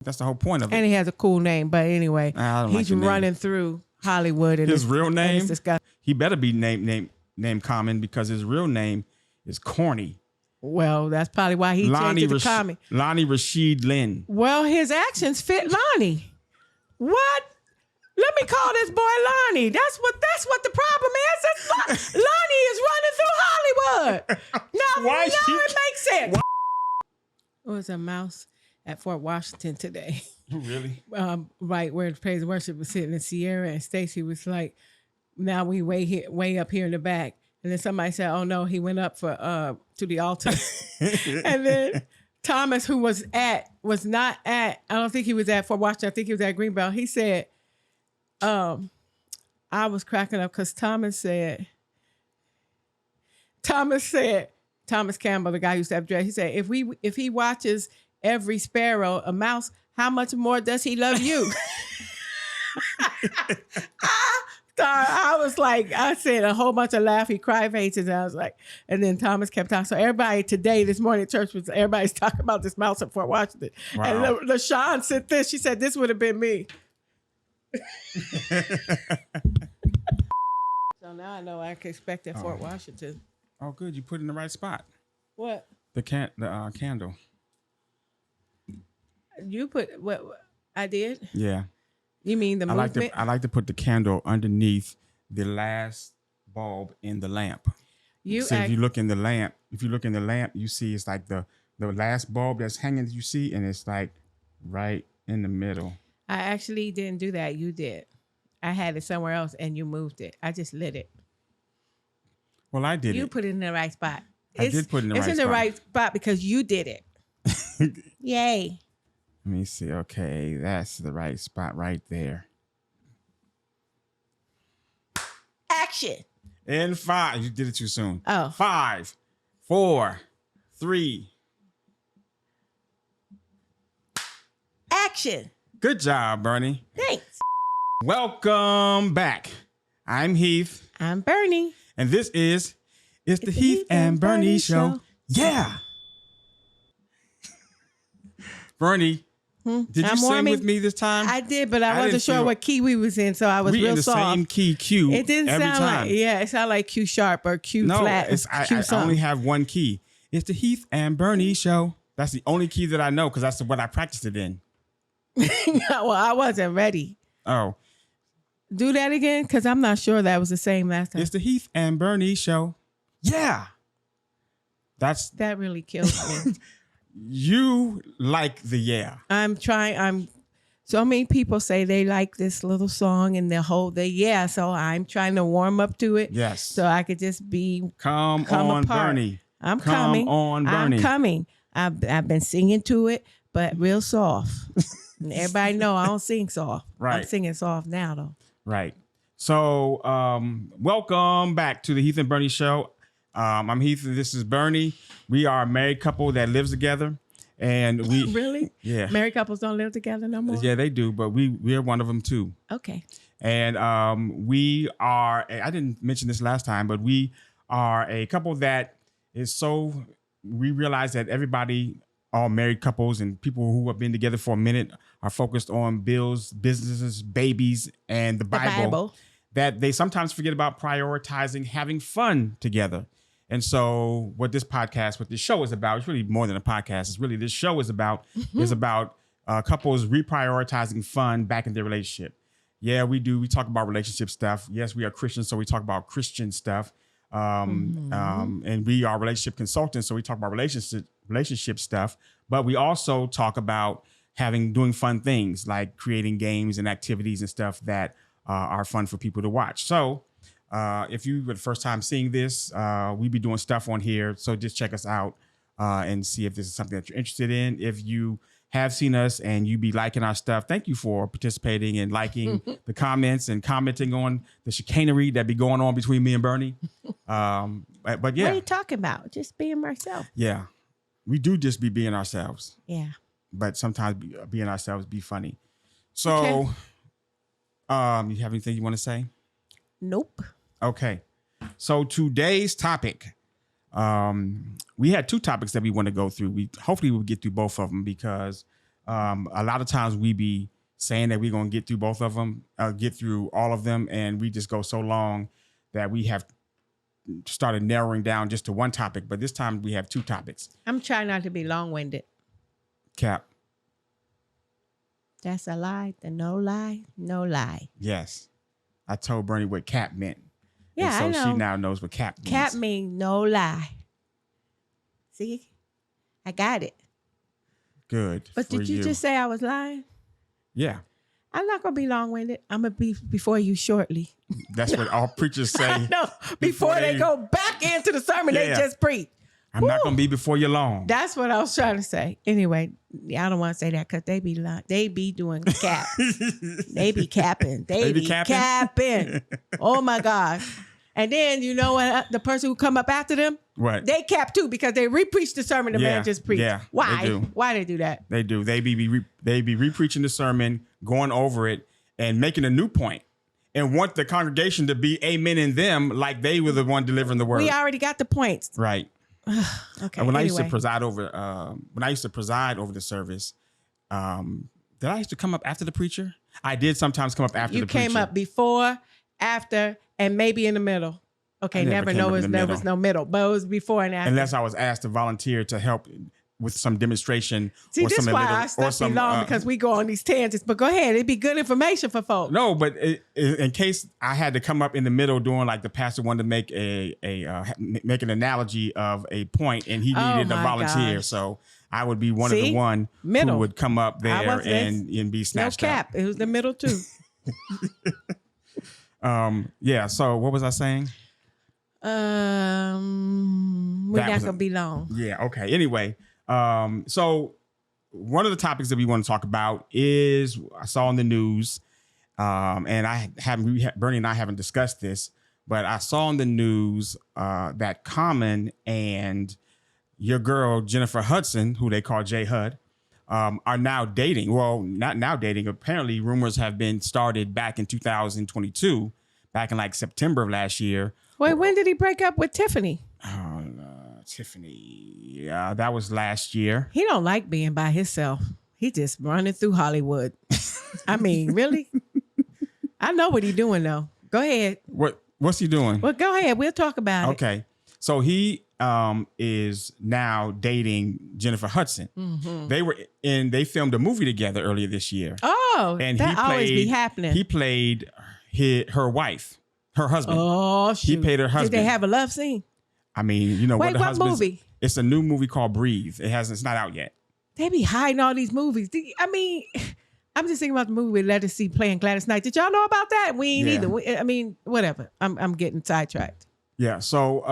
That's the whole point of it. And he has a cool name. But anyway, he's running through Hollywood. And his real name, he better be named Common because his real name is corny. Well, that's probably why he changed it to Common. Lonnie Rashid Lynn. Well, his actions fit Lonnie. What? Let me call this boy Lonnie. That's what the problem is. Lonnie is running through Hollywood. Now it makes sense. It was a mouse at Fort Washington today. Really? Right where the praise and worship was sitting, and Sierra and Stacy was like, now we way up here in the back. And then somebody said, oh no, he went up to the altar. And then Thomas, who was not at, I don't think he was at Fort Washington, I think he was at Greenbelt. He said, I was cracking up because Thomas Campbell, the guy who used to have dread, he said, if he watches every sparrow, a mouse, how much more does he love you? I was like, I said a whole bunch of laughy cry faces. And I was like, and then Thomas kept talking. So everybody today, this morning at church, everybody's talking about this mouse at Fort Washington. Wow. And LaShawn said this. She said, this would have been me. So now I know I can expect at Fort Washington. Oh, good. You put it in the right spot. What? The candle. You put what? I did? Yeah. You mean the movement? I like to put the candle underneath the last bulb in the lamp. If you look in the lamp, you see it's like the last bulb that's hanging, you see, and it's like right in the middle. I actually didn't do that. You did. I had it somewhere else and you moved it. I just lit it. Well, I did it. You put it in the right spot. I did put it in the right spot. It's in the right spot because you did it. Yay. Let me see. Okay, that's the right spot right there. Action. In 5. You did it too soon. Oh. 5, 4, 3. Action. Good job, Bernie. Thanks. Welcome back. I'm Heath. I'm Bernie. And this is It's the Heath and Bernie Show. Yeah. Bernie, did you sing with me this time? I did, but I wasn't sure what key we was in, so I was real soft. We in the same key, Q. It didn't sound like, it sounded like Q sharp or Q flat. I only have one key. It's the Heath and Bernie Show. That's the only key that I know because that's what I practiced it in. Well, I wasn't ready. Oh. Do that again, because I'm not sure that was the same last time. It's the Heath and Bernie Show. Yeah. That really kills me. You like the yeah. So many people say they like this little song and the yeah. So I'm trying to warm up to it. Yes. So I could just come on, apart. Bernie. I'm coming. Come on, Bernie. I'm coming. I've been singing to it, but real soft. And everybody know I don't sing soft. Right. I'm singing soft now though. Right. So welcome back to the Heath and Bernie Show. I'm Heath and this is Bernie. We are a married couple that lives together. And we Really? Yeah. Married couples don't live together no more? Yeah, they do, but we're one of them too. Okay. And we are, I didn't mention this last time, but we are a couple that we realize that everybody, all married couples and people who have been together for a minute are focused on bills, businesses, babies, and the Bible. That they sometimes forget about prioritizing having fun together. And so what this show is about, it's really more than a podcast. It's really, this show is about couples reprioritizing fun back in their relationship. Yeah, we do. We talk about relationship stuff. Yes, we are Christians, so we talk about Christian stuff. And we are relationship consultants, so we talk about relationship stuff. But we also talk about doing fun things like creating games and activities and stuff that are fun for people to watch. So if you were the first time seeing this, we be doing stuff on here. So just check us out and see if this is something that you're interested in. If you have seen us and you be liking our stuff, thank you for participating and liking the comments and commenting on the chicanery that be going on between me and Bernie. But yeah. What are you talking about? Just being myself. Yeah. We do just be being ourselves. Yeah. But sometimes being ourselves be funny. So, you have anything you want to say? Nope. Okay. So today's topic, we had 2 topics that we want to go through. Hopefully we'll get through both of them because A lot of times we be saying that we're going to get through both of them, get through all of them. And we just go so long that we have started narrowing down just to one topic. But this time we have two topics. I'm trying not to be long-winded. Cap. That's a lie. The no lie, no lie. Yes. I told Bernie what cap meant. Yeah, and so I know. she now knows what cap means. Cap means no lie. See? I got it. Good. But did you just say I was lying? Yeah. I'm not going to be long-winded. I'm going to be before you shortly. That's what all preachers say. No, before they go back into the sermon they just preached. I'm not going to be before you long. That's what I was trying to say. Anyway, I don't want to say that because they be lying. They be doing cap. They be capping. They be capping. Oh, my gosh. And then, you know what? The person who come up after them, what? They cap too because they re-preach the sermon the man just preached. Yeah, why? They do. Why they do that? They do. They be re-preaching the sermon, going over it, and making a new point, and want the congregation to be amen in them like they were the one delivering the word. We already got the points. Right. Okay. When I used to preside over, the service, did I used to come up after the preacher? I did sometimes come up after the preacher. You came up before, after, and maybe in the middle. Okay, there was no middle, but it was before and after. Unless I was asked to volunteer to help with some demonstration. See, this is why I stuck you long because we go on these tangents. But go ahead, it'd be good information for folks. No, but in case I had to come up in the middle doing like the pastor wanted to make make an analogy of a point, and he needed a volunteer, gosh. So I would be one of the one who would come up there and be snatched no cap. up. It was the middle too. Yeah. So what was I saying? We're not gonna be long. Yeah. Okay. Anyway, so one of the topics that we want to talk about is I saw in the news, and Bernie and I haven't discussed this, but I saw in the news that Common and your girl Jennifer Hudson, who they call J Hud, are now dating. Well, not now dating. Apparently, rumors have been started back in 2022, back in like September of last year. Wait, when did he break up with Tiffany? Tiffany. Yeah, that was last year. He don't like being by himself. He just running through Hollywood. I mean, really? I know what he's doing though. Go ahead. What's he doing? Well, go ahead. We'll talk about it. Okay. So he is now dating Jennifer Hudson. Mm-hmm. They filmed a movie together earlier this year. Oh, and that always be happening. He played her wife. Her husband. Oh, shoot. He played her husband. Did they have a love scene? I mean, you know what movie? It's a new movie called Breathe. It's not out yet. They be hiding all these movies. I mean, I'm just thinking about the movie with Letter C playing Gladys Knight. Did y'all know about that? We ain't either. I mean, whatever. I'm getting sidetracked. Yeah. So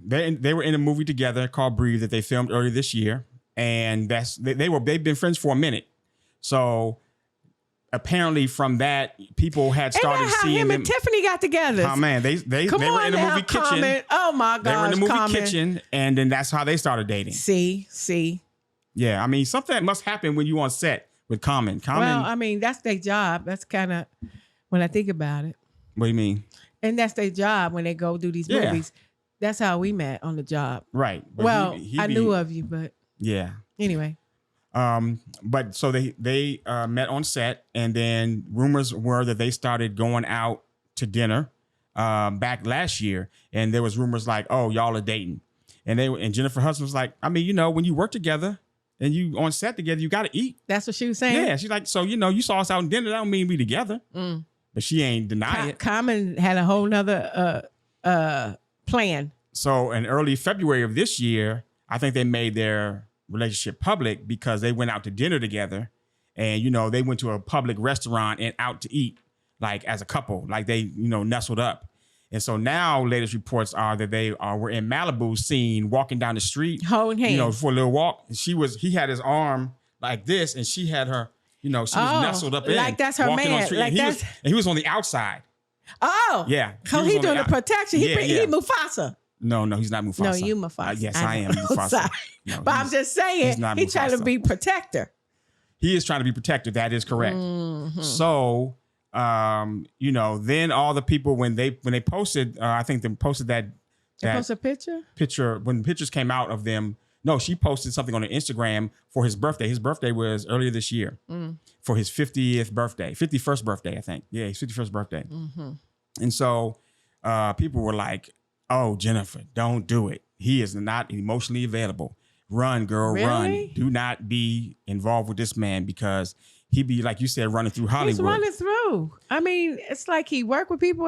they were in a movie together called Breathe that they filmed earlier this year, and they've been friends for a minute. So apparently from that, people had started seeing him and Tiffany got together. Oh man, they were in the movie Kitchen. Comment. Oh my gosh, they were in the movie Kitchen, and then that's how they started dating. See. Yeah, I mean something must happen when you on set with Common. Well, I mean that's their job. That's kind of when I think about it. What do you mean? And that's their job when they go do these movies. That's how we met on the job. Right. But I knew of you, but yeah. Anyway. But so they met on set, and then rumors were that they started going out to dinner back last year, and there was rumors like, oh, y'all are dating, and Jennifer Hudson was like, I mean, you know, when you work together and you on set together, you got to eat. That's what she was saying. Yeah, she's like, so you know, you saw us out in dinner, that don't mean we together. But she ain't deny it. Common had a whole nother plan. So in early February of this year, I think they made their relationship public because they went out to dinner together, and you know, they went to a public restaurant and out to eat like as a couple, like they, you know, nestled up. And so now latest reports are that they were in Malibu seen walking down the street, holding hands, you know, for a little walk. He had his arm like this, and she had her, you know, she was nestled up in, like that's her man, like and he was on the outside. Oh yeah, he doing the protection. He Mufasa. No, he's not Mufasa. No, you Mufasa. Yes, I am Mufasa. No, but I'm just saying, he's trying to be protector. He is trying to be protector. That is correct. Mm-hmm. So, you know, then all the people when they posted, I think they posted that post a picture when pictures came out of them No, she posted something on her Instagram for his birthday. His birthday was earlier this year for his 51st birthday, I think. Yeah, his 51st birthday. And so people were like, oh, Jennifer, don't do it. He is not emotionally available. Run, girl, run. Do not be involved with this man because he be, like you said, running through Hollywood. He's running through. I mean, it's like he worked with people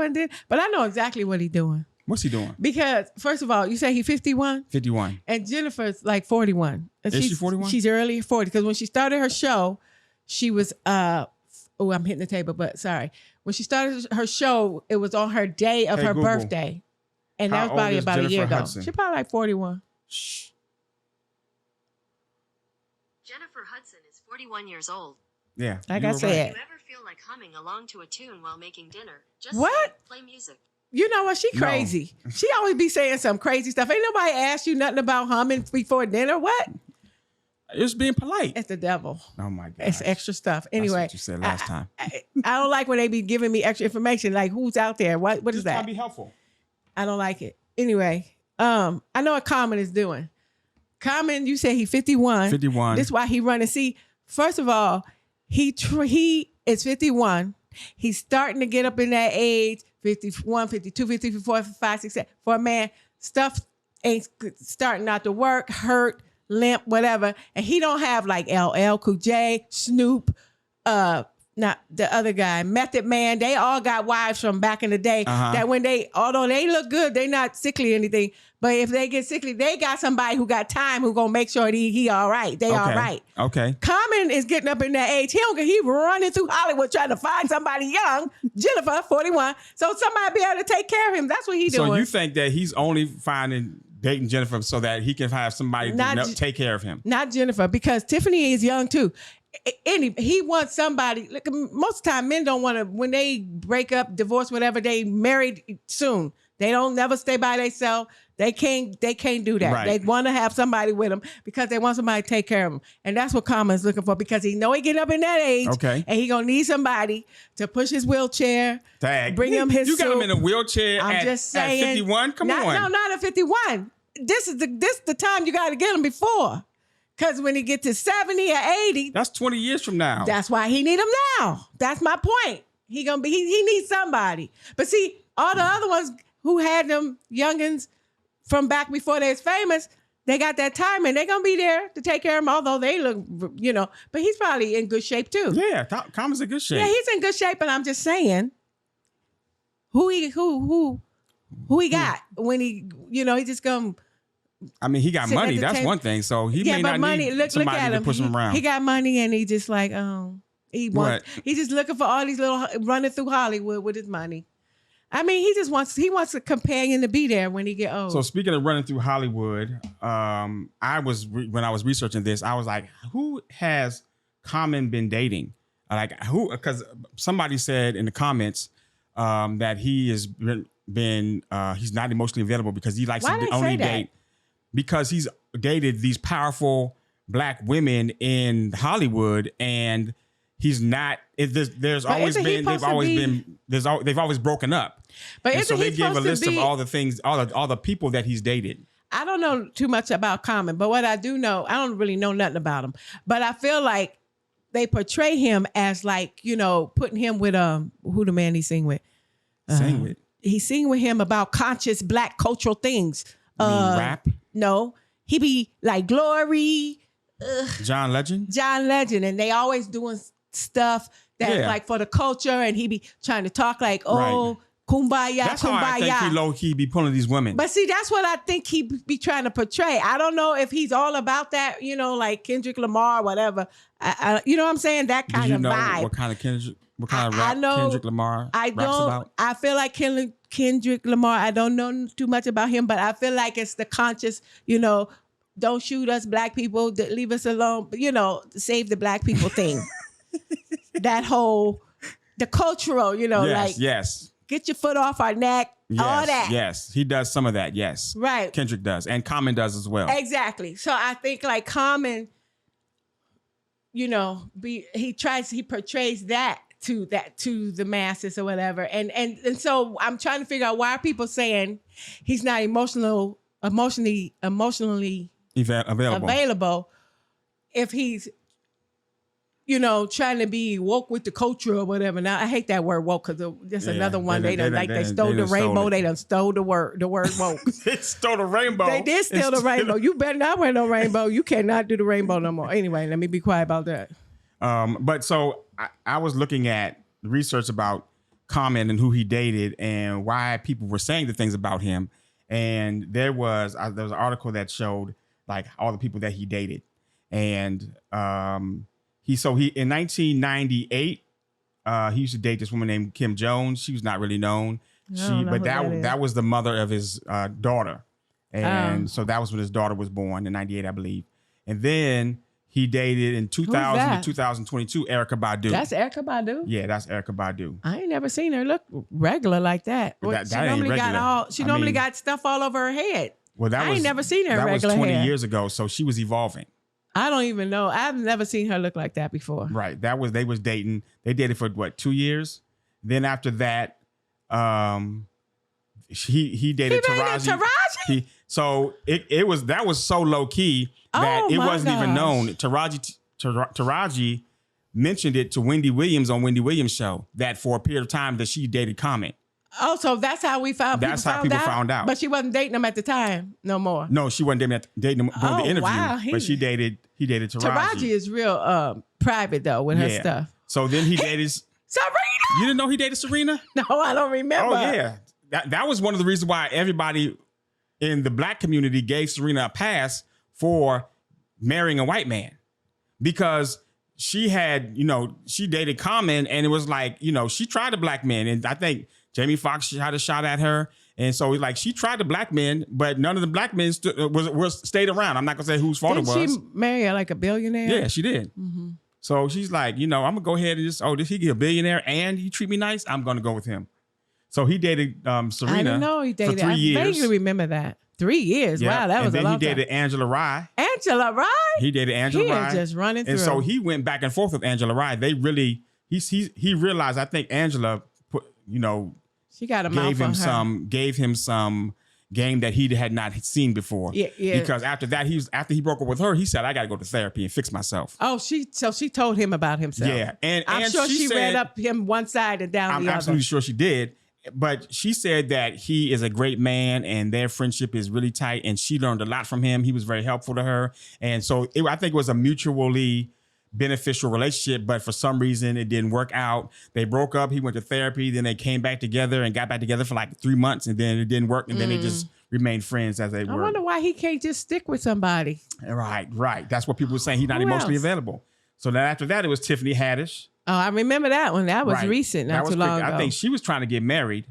but I know exactly what he's doing. What's he doing? Because, first of all, you say he's 51? 51. And Jennifer's like 41. And Is she 41? She's early 40. Because when she started her show, she was, I'm hitting the table, but sorry. When she started her show, it was on her day of her Google. birthday. And How that was probably old is about Jennifer a year ago. Hudson? She's probably like 41. Shh. Jennifer Hudson is 41 years old. Yeah. Like you I were said. right. Do you ever feel like humming along to a tune while making dinner? Just What? play music. You know what? She No. crazy. She always be saying some crazy stuff. Ain't nobody asked you nothing about humming before dinner. What? It's being polite. It's the devil. Oh my God. It's extra stuff. Anyway, That's what you said last time. I don't like when they be giving me extra information. Like who's out there? What is Just trying that? to be helpful. I don't like it. Anyway, I know what Common is doing. Common, you say he 51. 51. This is why he running. See, first of all, he is 51. He's starting to get up in that age, 51, 52, 53, 54, 55, 66. For a man, stuff ain't starting not to work, hurt, limp, whatever. And he don't have like LL Cool J, Snoop, not the other guy, Method Man. They all got wives from back in the day that when although they look good, they not sickly or anything. But if they get sickly, they got somebody who got time who gonna make sure he all right. They all right. Okay. Common is getting up in that age. He running through Hollywood trying to find somebody young. Jennifer, 41. So somebody be able to take care of him. That's what he doing. So you think that he's only dating Jennifer so that he can have somebody to take care of him? Not Jennifer, because Tiffany is young too. He wants somebody. Look, most of the time, men don't want to. When they break up, divorce, whatever, they married soon. They don't never stay by themselves. They can't do that. Right. They want to have somebody with them because they want somebody to take care of them. And that's what Common's looking for because he know he getting up in that age. Okay. And he gonna need somebody to push his wheelchair. Dang. Bring him his You got soup. him in a wheelchair I'm just saying, at 51? Come on. No, not at 51. This is the time you got to get him before. Because when he get to 70 or 80, That's 20 years from now. that's why he need him now. That's my point. He needs somebody. But see, all the other ones who had them youngins from back before they was famous, they got that time and they're gonna be there to take care of him, although they look, but he's probably in good shape too. Yeah, Common's in good shape. Yeah, he's in good shape, and I'm just saying who he got when he just come. I mean, he got Sitting money. at the That's table. one thing. So he may not need somebody to push him around. He got money, and he just like he's just looking for all these little running through Hollywood with his money. I mean, he wants a companion to be there when he get old. So speaking of running through Hollywood, when I was researching this, I was like, who has Common been dating? Like who? Because somebody said in the comments that he has been he's not emotionally available because he likes to only date because he's dated these powerful black women in Hollywood and he's not. They've always broken up. But so they give a list of all the things, all the people that he's dated. I don't know too much about Common, but what I do know, I don't really know nothing about him. But I feel like they portray him as like, putting him with who the man he sing with. Sing with. He sing with him about conscious black cultural things. You mean rap? No, he be like Glory. John Legend, and they always doing stuff that's like for the culture, and he be trying to talk like, Right. kumbaya, That's kumbaya. how I think he low key be pulling these women. But see, that's what I think he be trying to portray. I don't know if he's all about that, like Kendrick Lamar, whatever. You know what I'm saying? That kind of vibe. What kind of rap Kendrick Lamar raps about? I feel like Kendrick Lamar, I don't know too much about him, but I feel like it's the conscious, don't shoot us black people, leave us alone, save the black people thing. That whole, the cultural, yes. Get your foot off our neck, all that. Yes, he does some of that, yes. Right. Kendrick does, and Common does as well. Exactly. So I think like Common, he portrays that to the masses or whatever. And so I'm trying to figure out why are people saying he's not emotionally available if he's, trying to be woke with the culture or whatever. Now, I hate that word woke because that's another one. They stole the rainbow. They done stole the word woke. They stole the rainbow. They did steal the rainbow. You better not wear no rainbow. You cannot do the rainbow no more. Anyway, let me be quiet about that. But so I was looking at research about Common and who he dated and why people were saying the things about him. And there was an article that showed like all the people that he dated. And he in 1998, he used to date this woman named Kim Jones. She was not really known. That was the mother of his daughter. And so that was when his daughter was born in 98, I believe. And then he dated in 2000 to 2022 Erykah Badu. That's Erykah Badu? Yeah, that's Erykah Badu. I ain't never seen her look regular like that. She normally got stuff all over her head. Well, I ain't never seen her regular That was 20 hair. years ago, so she was evolving. I don't even know. I've never seen her look like that before. Right. They was dating. They dated for 2 years. Then after that, he dated Taraji. So that was so low key that it wasn't even known. Taraji mentioned it to Wendy Williams on Wendy Williams' show that for a period of time that she dated Common. Oh, so that's how we found. That's how people found out. But she wasn't dating him at the time no more. No, she wasn't dating him during the interview. Wow. But he dated Taraji. Taraji is real private though with her stuff. So then he dated Serena. You didn't know he dated Serena? No, I don't remember. Oh yeah, that was one of the reasons why everybody in the black community gave Serena a pass for marrying a white man, because she had, she dated Common, and it was like, she tried to black men, and I think Jamie Foxx had a shot at her. And so like she tried to black men, but none of the black men stayed around. I'm not gonna say whose fault it was. Did she marry like a billionaire? Yeah, she did. Mm-hmm. So she's like, I'm gonna go ahead and did he get a billionaire and he treat me nice? I'm gonna go with him. So he dated Serena. I didn't know he dated. For 3 years. I vaguely remember that. 3 years. Yeah. Wow, that was a long time. And then he dated Angela Rye. Angela Rye? He dated Angela Rye. He just running through. And so he went back and forth with Angela Rye. They really, he realized, I think Angela she got a mouth on her. Gave him some game that he had not seen before. Yeah. Because after that, after he broke up with her, he said, I got to go to therapy and fix myself. Oh, she told him about himself. Yeah. And I'm sure she read up him one side and down the other. I'm absolutely sure she did. But she said that he is a great man and their friendship is really tight, and she learned a lot from him. He was very helpful to her. And so I think it was a mutually beneficial relationship, but for some reason it didn't work out. They broke up. He went to therapy. Then they came back together and got back together for like 3 months, and then it didn't work. And then they just remained friends as they were. I wonder why he can't just stick with somebody. Right. That's what people were saying. He's not emotionally available. So then after that, it was Tiffany Haddish. Oh, I remember that one. That was recent, not too long ago. I think she was trying to get married.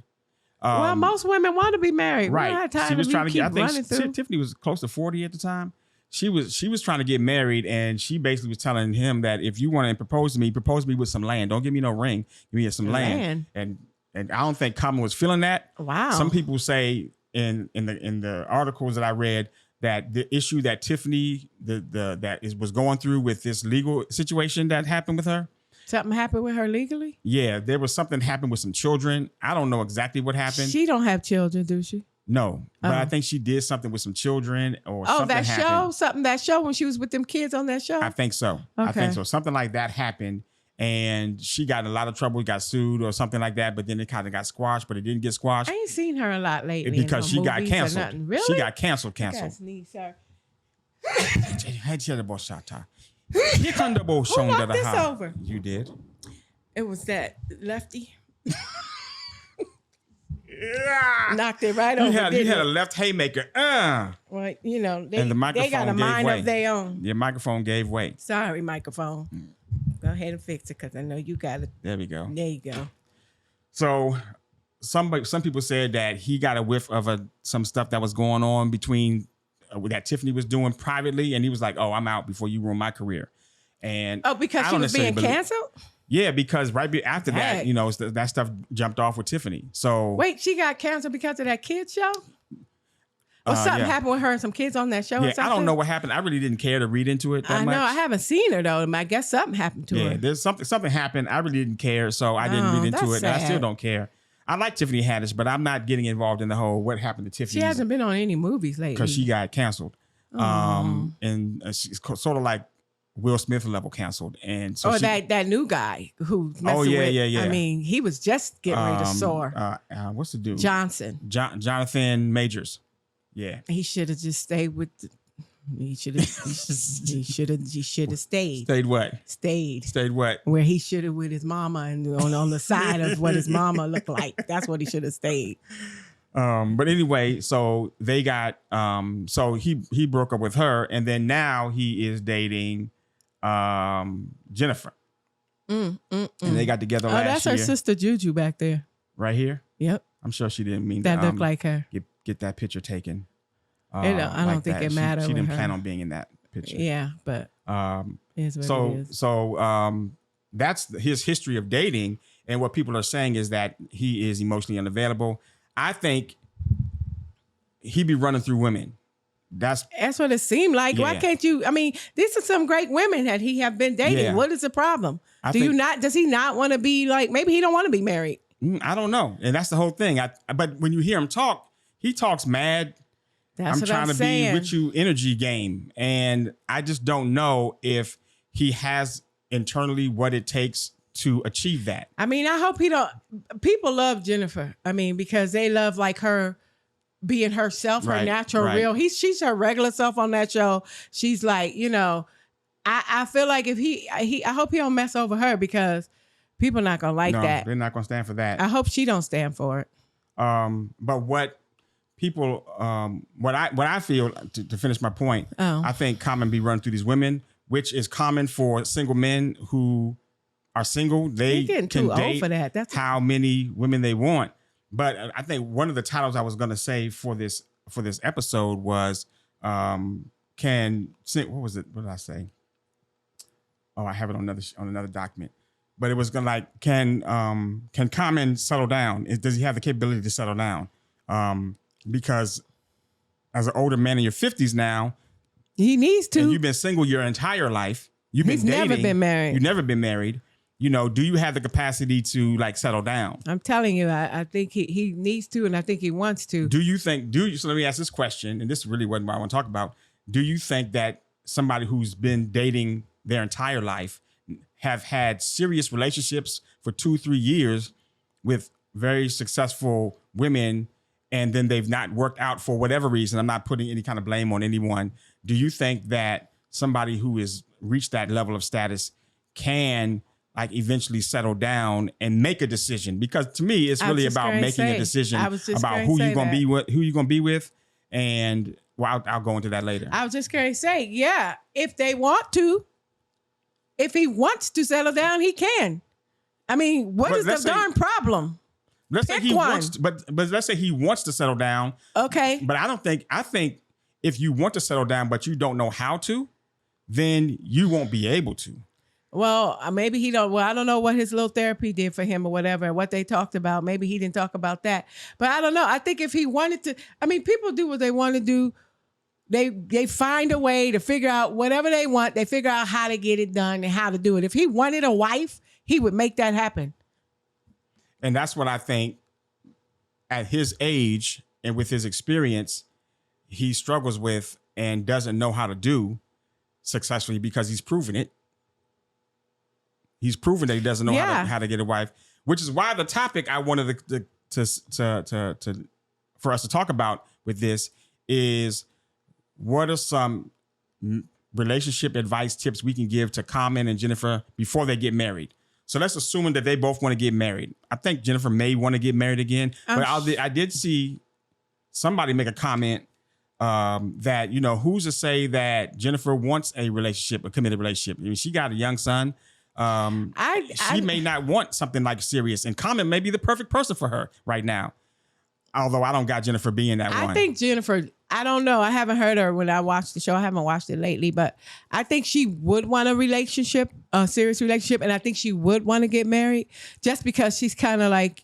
Well, most women want to be married. Right. She was trying to get. I think Tiffany was close to 40 at the time. She was trying to get married, and she basically was telling him that if you want to propose to me with some land. Don't give me no ring. Give me some land. And I don't think Common was feeling that. Wow. Some people say in the articles that I read that the issue that Tiffany was going through with this legal situation that happened with her. Something happened with her legally? Yeah, there was something happened with some children. I don't know exactly what happened. She don't have children, do she? No, but I think she did something with some children or something happened. That show when she was with them kids on that show? I think so. Okay. I think so. Something like that happened, and she got in a lot of trouble, got sued or something like that, but then it kind of got squashed, but it didn't get squashed. I ain't seen her a lot lately. Because she got canceled. Really? She got canceled. I got sneeze, sir. Who knocked this over? You did. It was that lefty. Knocked it right over. You had a left haymaker. Well, they got a mind of their own. Your microphone gave way. Sorry, microphone. Go ahead and fix it because I know you got it. There we go. There you go. So some people said that he got a whiff of some stuff that was going on between that Tiffany was doing privately, and he was like, "Oh, I'm out before you ruin my career." And because she was being canceled. Yeah, because right after that, that stuff jumped off with Tiffany. So wait, she got canceled because of that kids show? Or something happened with her and some kids on that show? Yeah, or something? I don't know what happened. I really didn't care to read into it that much. I know. I haven't seen her though. I guess something happened to her. Yeah, there's something happened. I really didn't care, so I didn't read into it. And I still don't care. I like Tiffany Haddish, but I'm not getting involved in the whole what happened to Tiffany. She hasn't been on any movies lately because she got canceled. And it's sort of like Will Smith level canceled. And so that new guy who messing with. yeah. I mean, he was just getting ready to soar. What's the dude? Johnson. Jonathan Majors. Yeah. He should have just stayed with. He should have. He should have stayed. Stayed what? Stayed what? where he should have with his mama and on the side of what his mama looked like. That's what he should have stayed. But anyway, so they got so he broke up with her, and then now he is dating Jennifer. And they got together last year. Oh, that's her sister Juju back there. Right here? Yep. I'm sure she didn't mean that looked like her. Get that picture taken. I don't think it mattered. She didn't plan on being in that picture. Yeah, but is what so it is. so that's his history of dating, and what people are saying is that he is emotionally unavailable. I think he be running through women. That's what it seemed like. Yeah. Why can't you? I mean, these are some great women that he have been dating. Yeah. What is the problem? Does he not want to be like? Maybe he don't want to be married. I don't know, and that's the whole thing. But when you hear him talk, he talks mad. That's I'm trying to be with you energy game. And I just don't know if he has internally what it takes to achieve that. I mean, I hope he don't. People love Jennifer. I mean, because they love like her being herself, her natural, real. She's her regular self on that show. She's like, I feel like if I hope he don't mess over her because people not going to like that. They're not going to stand for that. I hope she don't stand for it. But what people, what I feel to finish my point, I think Common be run through these women, which is common for single men who are single. They getting can too date old for that. That's how many women they want. But I think one of the titles I was going to say for this episode was, what was it? What did I say? Oh, I have it on another document. But it was going to like, can Common settle down? Does he have the capability to settle down? Because as an older man in your 50s now, he needs to. And you've been single your entire life. He's never been married. You've never been married. Do you have the capacity to like settle down? I'm telling you, I think he needs to, and I think he wants to. So let me ask this question, and this really wasn't what I want to talk about. Do you think that somebody who's been dating their entire life have had serious relationships for 2-3 years with very successful women, and then they've not worked out for whatever reason? I'm not putting any kind of blame on anyone. Do you think that somebody who has reached that level of status can like eventually settle down and make a decision? Because to me, it's really about making a decision about who you're going to be with. And well, I'll go into that later. I was just going to say, yeah, if they want to, if he wants to settle down, he can. I mean, what is the darn problem? Let's say he wants to, but let's say he wants to settle down. Okay. But I think if you want to settle down, but you don't know how to, then you won't be able to. Well, maybe he don't. Well, I don't know what his little therapy did for him or whatever, what they talked about. Maybe he didn't talk about that. But I don't know. I think if he wanted to, I mean, people do what they want to do. They find a way to figure out whatever they want. They figure out how to get it done and how to do it. If he wanted a wife, he would make that happen. And that's what I think at his age and with his experience, he struggles with and doesn't know how to do successfully because he's proven it. He's proven that he doesn't know how to get a wife, which is why the topic I wanted to for us to talk about with this is what are some relationship advice tips we can give to Common and Jennifer before they get married. So let's assume that they both want to get married. I think Jennifer may want to get married again, but I did see somebody make a comment that, who's to say that Jennifer wants a committed relationship? I mean, she got a young son. She may not want something like serious, and Common may be the perfect person for her right now. Although I don't got Jennifer being that one. I think Jennifer, I don't know. I haven't heard her when I watched the show. I haven't watched it lately, but I think she would want a serious relationship. And I think she would want to get married just because she's kind of like,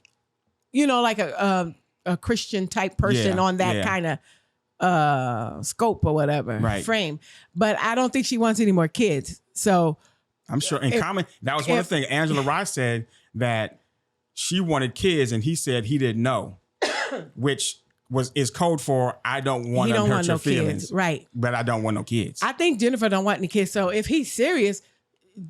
like a Christian type person on that kind of scope or whatever frame. But I don't think she wants any more kids. So I'm sure in Common, that was one of the things Angela Rice said, that she wanted kids and he said he didn't know, which is code for I don't want He to don't hurt want your no feelings, kids, right? But I don't want no kids. I think Jennifer don't want any kids. So if he's serious,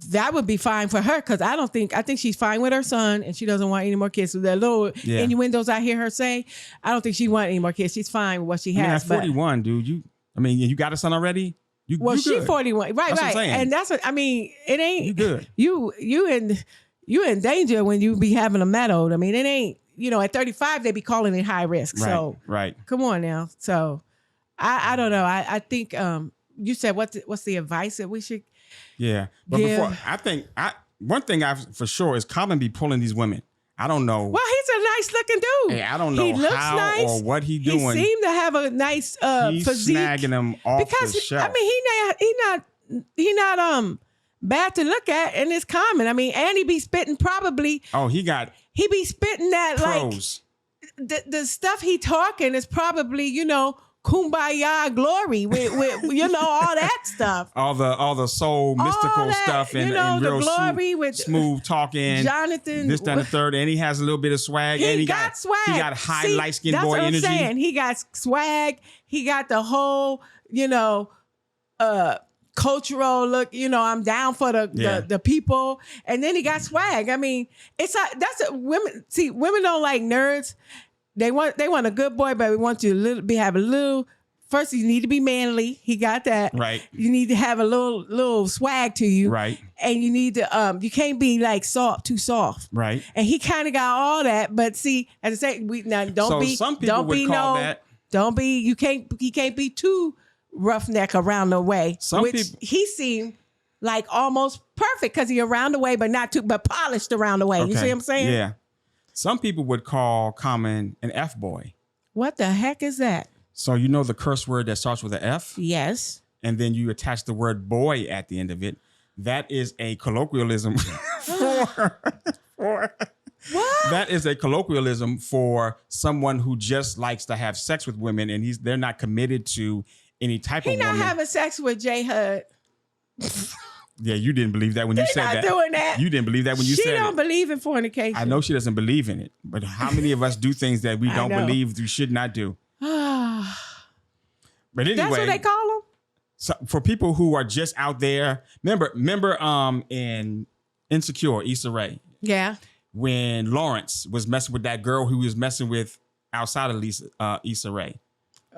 that would be fine for her because I think she's fine with her son and she doesn't want any more kids. So the little innuendos I hear her say, I don't think she wants any more kids. She's fine with what she has. At 41, dude, you got a son already? She's good. 41. Right, that's right. And that's what, it ain't. You good. You in danger when you be having them that old. It ain't, at 35, they be calling it high risk. Right, so right. Come on now. So I don't know. I think you said what's the advice that we should but give? before one thing I for sure is Common be pulling these women. I don't know. Well, he's a nice looking dude. Hey, I don't know he looks how nice. or what he doing. He seemed to have a nice He's physique. snagging them off because the shelf. he not bad to look at, and it's Common. And he be spitting probably. Oh, he be spitting that pros. Like the stuff he talking is probably kumbaya glory with all that stuff. All the soul mystical that, stuff and real the glory with smooth talking. Jonathan, this, that, and the third, and he has a little bit of swag. He got swag. He got high light skinned boy energy. That's what I'm saying. He got swag. He got the whole cultural look. I'm down for the people, and then he got swag. It's women. See, women don't like nerds. They want a good boy, but we want you to have a little. First, you need to be manly. He got that. Right. You need to have a little swag to you. Right. And you need to you can't be like too soft. Right. And he kind of got all that, but see, as I say, some people would call that. He can't be too roughneck around the way. He seemed like almost perfect because he around the way, but not too, but polished around the way. Okay. You see what I'm saying? Yeah. Some people would call Common an F-boy. What the heck is that? So the curse word that starts with an F? Yes. And then you attach the word boy at the end of it. That is a colloquialism for what? That is a colloquialism for someone who just likes to have sex with women and they're not committed to any type of woman. He not having sex with J Hud. Yeah, you didn't believe that when you said that. Not doing that. You didn't believe that when you said it. She don't believe in fornication. I know she doesn't believe in it, but how many of us do things that we don't believe we should not do? But anyway, that's what they call them. So for people who are just out there, remember, in Insecure, Issa Rae. Yeah. When Lawrence was messing with that girl who he was messing with outside of Issa Rae.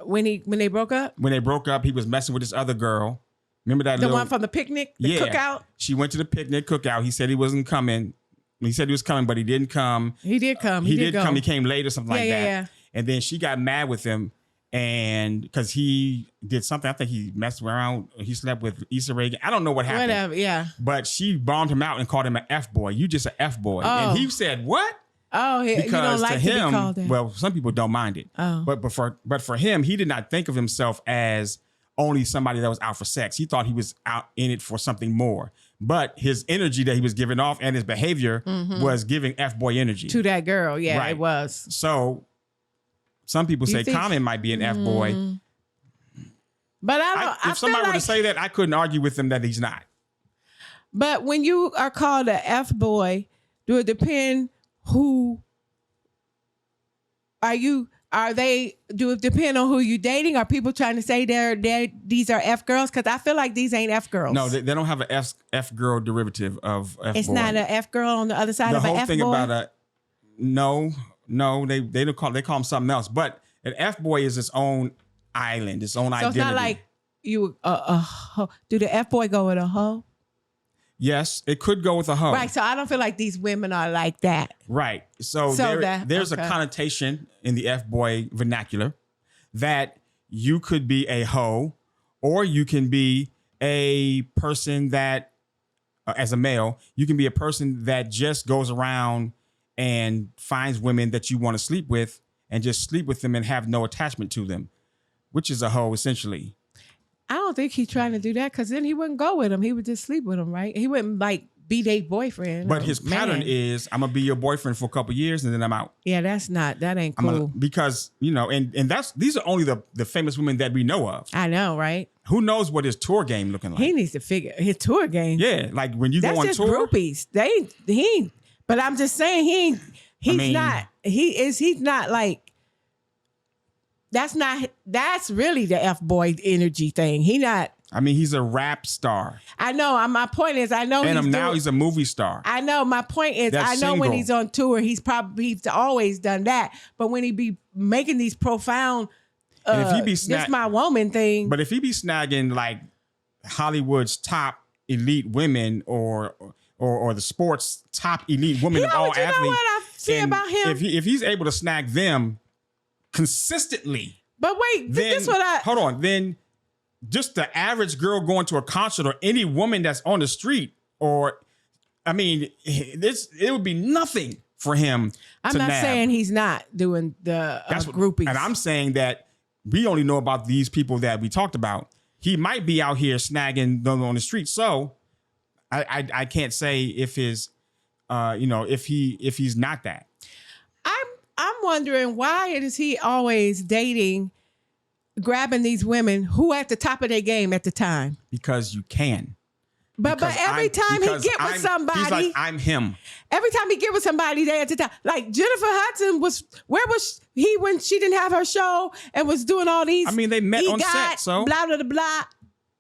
When they broke up. When they broke up, he was messing with this other girl. Remember that? The one from the picnic, the cookout. She went to the picnic cookout. He said he wasn't coming. He said he was coming, but he didn't come. He did come. He did come. He came late or something like that. Yeah. And then she got mad with him, and because he did something, I think he messed around. He slept with Issa Rae. I don't know what happened. Whatever. Yeah. But she bombed him out and called him an F boy. You just an F boy, and he said what? Oh, because you don't like to him, be called that. Well, some people don't mind it. Oh. But for him, he did not think of himself as only somebody that was out for sex. He thought he was out in it for something more. But his energy that he was giving off and his behavior was giving F-boy energy. To that girl, yeah, right. It was. So some people say Common might be an F-boy. But I don't. If somebody were to say that, I couldn't argue with them that he's not. But when you are called an F-boy, do it depend who are you? Do it depend on who you dating? Are people trying to say these are F girls? Because I feel like these ain't F girls. No, they don't have an F girl derivative of F boy. It's not an F girl on the other side of an F boy? The whole thing about no, they call them something else. But an F boy is its own island, its own identity. So it's not like you, do the F boy go with a hoe? Yes, it could go with a hoe. Right, so I don't feel like these women are like that. Right. So there's a connotation in the F-boy vernacular that you could be a hoe or you can be a person that, as a male, you can be a person that just goes around and finds women that you want to sleep with and just sleep with them and have no attachment to them, which is a hoe essentially. I don't think he's trying to do that because then he wouldn't go with him. He would just sleep with him, right? He wouldn't like be their boyfriend. But his pattern is, I'm gonna be your boyfriend for a couple years and then I'm out. Yeah, that ain't cool. Because and these are only the famous women that we know of. I know, right? Who knows what his tour game looking like? He needs to figure his tour game. Yeah, like when you go on just tour. Groupies. He ain't. But I'm just saying he's not like. That's really the F-boy energy thing. He not. I mean, he's a rap star. I know. My point is, I know. And now he's a movie star. I know. My point is, I know when he's on tour, he's always done that. But when he be making these profound, and if he be this my woman thing. But if he be snagging like Hollywood's top elite women or the sports top elite women of all athletes, you know what I see about him? If he's able to snag them consistently, but wait, this what I hold on then. Just the average girl going to a concert or any woman that's on the street, or, I mean, it would be nothing for him. I'm not saying he's not doing the groupies. And I'm saying that we only know about these people that we talked about. He might be out here snagging them on the street. So I can't say if his, if he's not that. I'm wondering, why is he always grabbing these women who at the top of their game at the time? Because you can. But every time he get with somebody, he's like, I'm him. Every time he get with somebody, they at the top. Like Jennifer Hudson where was he when she didn't have her show and was doing all these? I mean, they met on set, so blah blah blah.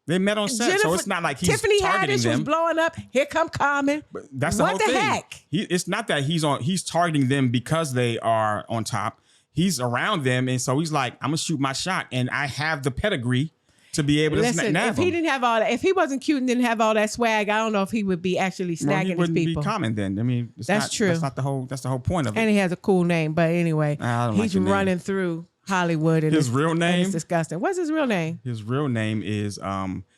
They met on set, so it's not like he's Tiffany targeting Haddish them. Was blowing up. Here come Common. But that's the whole thing. What the heck? It's not that he's targeting them because they are on top. He's around them, and so he's like, I'm gonna shoot my shot, and I have the pedigree to be able to listen. If he didn't have all that, if he wasn't cute and didn't have all that swag, I don't know if he would be actually snagging he wouldn't his people. Be Common then. I mean, that's true. That's not the whole. That's the whole point of it. And he has a cool name, but anyway, he's running through Hollywood. And his real name? It's disgusting. What's his real name? His real name is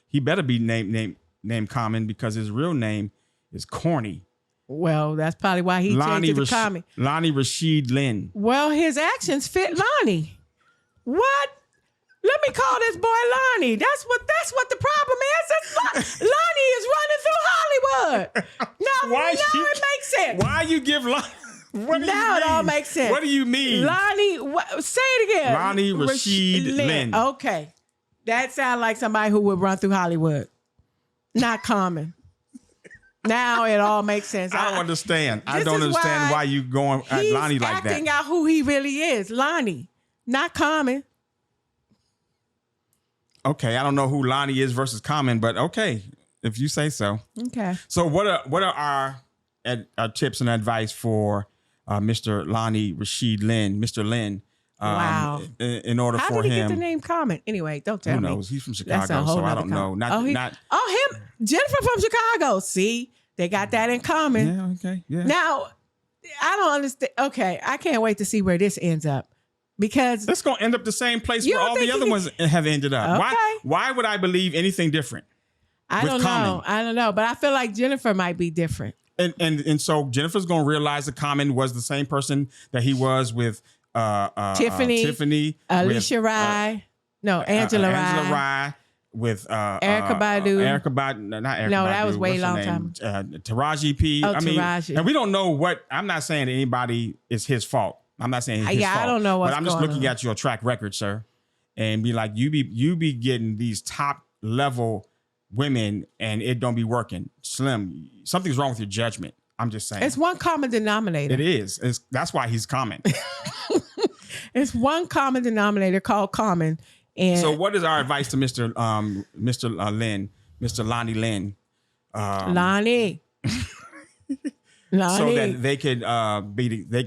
he better be named Common, because his real name is corny. Well, that's probably why he changed it to Common. Lonnie Rashid Lynn. Well, his actions fit Lonnie. What? Let me call this boy Lonnie. That's what the problem is. Lonnie is running through Hollywood. Now it makes sense. Why you give Lonnie? Now it all makes sense. What do you mean? Lonnie, say it again. Lonnie Rashid Lynn. Okay. That sounds like somebody who would run through Hollywood. Not Common. Now it all makes sense. I don't understand. I don't understand why you going at Lonnie like that. He's acting out who he really is. Lonnie, not Common. Okay, I don't know who Lonnie is versus Common, but okay, if you say so. Okay. So what are our tips and advice for Mr. Lonnie Rashid Lynn, Mr. Lynn? Wow. In order How for did he him, get the name Common? Anyway, don't tell me. Who knows? He's from Chicago, so I don't know. Him, Jennifer from Chicago. See, they got that in common. Yeah. Okay. Yeah. Now, I don't understand. Okay, I can't wait to see where this ends up, because it's gonna end up the same place where all the other ones have ended up. Okay. Why would I believe anything different? I don't know, but I feel like Jennifer might be different. And so Jennifer's gonna realize that Common was the same person that he was with. Tiffany, Alicia Rye, Angela Rye, with Erykah Badu. Not Erykah Badu. No, that was way long time. Taraji P. Taraji. And we don't know what. I'm not saying that anybody is his fault. I'm not saying it's his fault. I don't know what's But I'm just going looking on. at your track record, sir, and be like, you be getting these top level women, and it don't be working. Slim, something's wrong with your judgment. I'm just saying. It's one common denominator. It is. That's why he's Common. It's one common denominator called Common. And so, what is our advice to Mr. Lynn, Mr. Lonnie Lynn? Lonnie. So that they could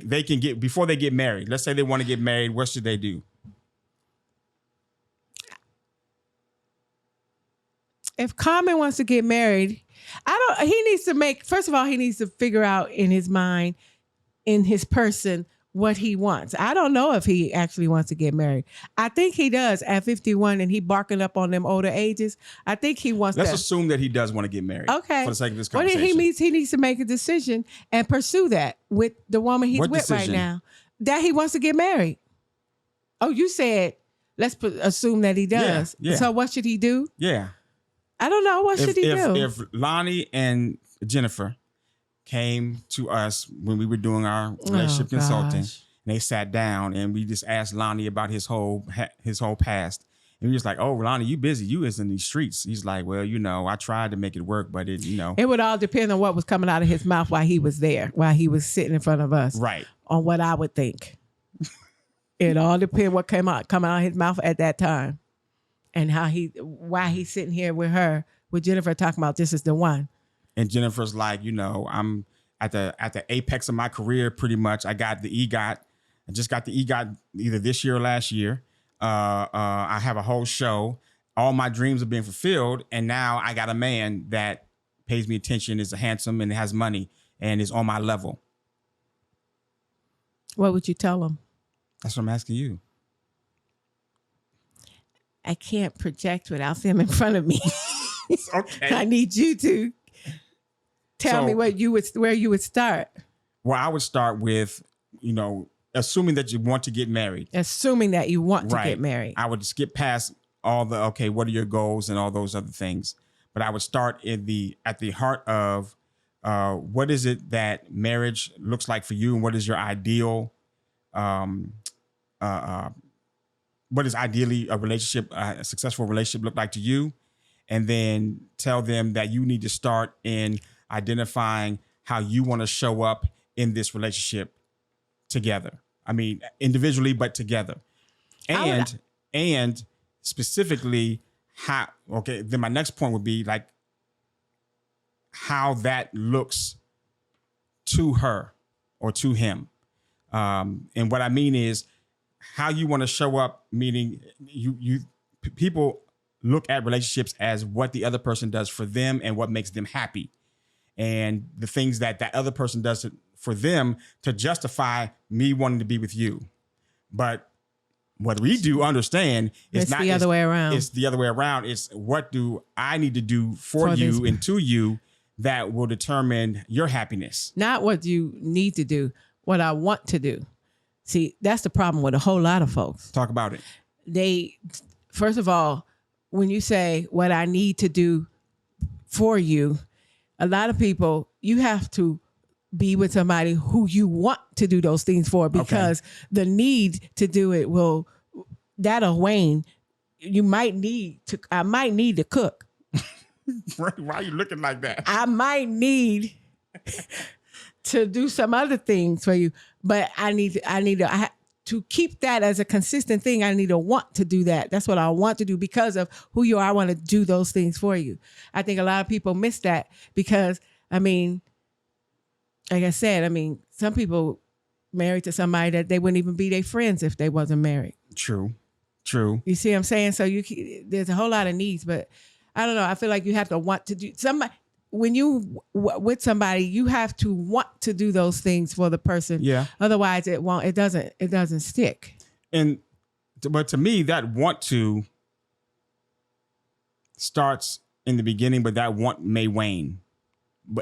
they can get, before they get married. Let's say they want to get married. What should they do? If Common wants to get married, he needs to figure out in his mind, in his person, what he wants. I don't know if he actually wants to get married. I think he does at 51, and he barking up on them older ages. I think he wants Let's assume that he does want to get married. Okay. For the sake of this conversation. He needs to make a decision and pursue that with the woman he's with right now. That he wants to get married. Oh, you said, assume that he does. Yeah. So what should he do? Yeah. I don't know. What should he do? If Lonnie and Jennifer came to us when we were doing our relationship consulting, and they sat down and we just asked Lonnie about his whole past. And we was like, "Oh, Lonnie, you busy? You is in these streets." He's like, "Well, I tried to make it work, but it. It would all depend on what was coming out of his mouth while he was there, while he was sitting in front of us. Right. On what I would think. It all depends what come out of his mouth at that time, and why he's sitting here with Jennifer talking about this is the one. And Jennifer's like, I'm at the apex of my career, pretty much. I got the EGOT. I just got the EGOT either this year or last year. I have a whole show. All my dreams are being fulfilled, and now I got a man that pays me attention, is handsome, and has money, and is on my level. What would you tell him? That's what I'm asking you. I can't project without them in front of me. Okay. I need you to tell me where you would start. Well, I would start with, assuming that you want to get married. Assuming that you want to get married. I would skip past all the, what are your goals and all those other things. But I would start at the heart of what is it that marriage looks like for you, and what is your ideal, what is ideally a successful relationship look like to you? And then tell them that you need to start in identifying how you want to show up in this relationship together. I mean, individually, but together. And specifically then my next point would be like how that looks to her or to him. And what I mean is how you want to show up, meaning people look at relationships as what the other person does for them and what makes them happy. And the things that other person does for them to justify me wanting to be with you. But what we do understand is it's the other way around. It's the other way around. It's what do I need to do for you and to you that will determine your happiness. Not what you need to do, what I want to do. See, that's the problem with a whole lot of folks. Talk about it. First of all, when you say what I need to do for you, a lot of people, you have to be with somebody who you want to do those things for, because the need to do it that'll wane. I might need to cook. Why are you looking like that? I might need to do some other things for you, but I need to keep that as a consistent thing. I need to want to do that. That's what I want to do because of who you are. I want to do those things for you. I think a lot of people miss that because, like I said, some people married to somebody that they wouldn't even be their friends if they wasn't married. True. You see what I'm saying? So there's a whole lot of needs, but I don't know. I feel like you have to want to do somebody. When you with somebody, you have to want to do those things for the person. Yeah. Otherwise, it doesn't stick. But to me, that want to starts in the beginning, but that want may wane.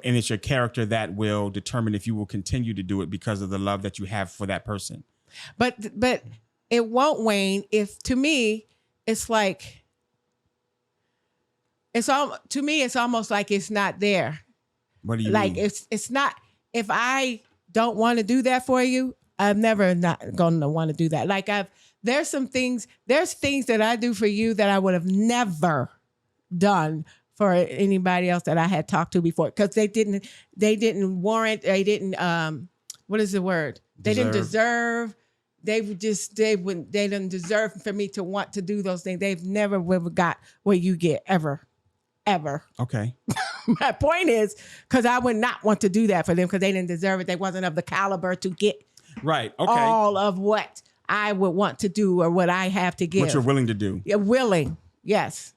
And it's your character that will determine if you will continue to do it because of the love that you have for that person. But it won't wane if, to me, it's like. To me, it's almost like it's not there. What do you mean? It's not. If I don't want to do that for you, I'm never not going to want to do that. Like there's things that I do for you that I would have never done for anybody else that I had talked to before, because they didn't warrant. They didn't. What is the word? They didn't deserve. They didn't deserve for me to want to do those things. They've never got what you get ever. Okay. My point is, because I would not want to do that for them because they didn't deserve it. They wasn't of the caliber to get all of what I would want to do or what I have to give. What you're willing to do. You're willing. Yes.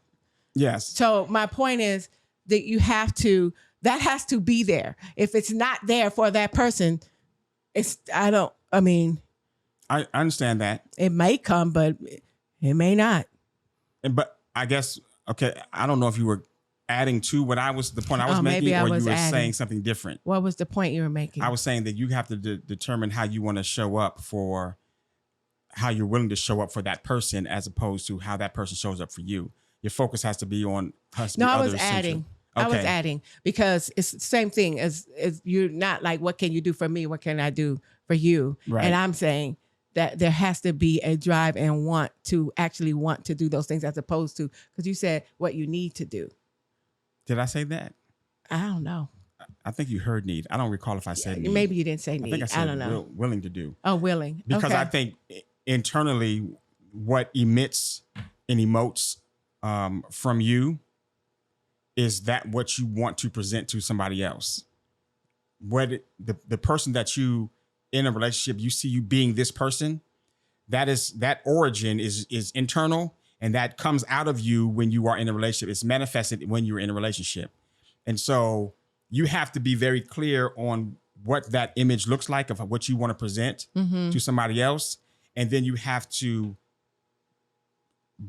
So my point is that that has to be there. If it's not there for that person, I understand that. It may come, but it may not. But I guess, I don't know if you were adding to the point I was making, or you were saying something different. What was the point you were making? I was saying that you have to determine how you want to show up how you're willing to show up for that person, as opposed to how that person shows up for you. Your focus has to be on us. No, I was adding. Okay. I was adding because it's the same thing as you're not like, what can you do for me? What can I do for you? Right. And I'm saying that there has to be a drive and want to do those things, as opposed to, because you said what you need to do. Did I say that? I don't know. I think you heard need. I don't recall if I said need. Maybe you didn't say need. I think I said don't know. Willing to do. Oh, willing. Because I think internally what emits and emotes from you is that what you want to present to somebody else. The person that you in a relationship, you see you being this person, that origin is internal, and that comes out of you when you are in a relationship. It's manifested when you're in a relationship. And so you have to be very clear on what that image looks like of what you want to present to somebody else. And then you have to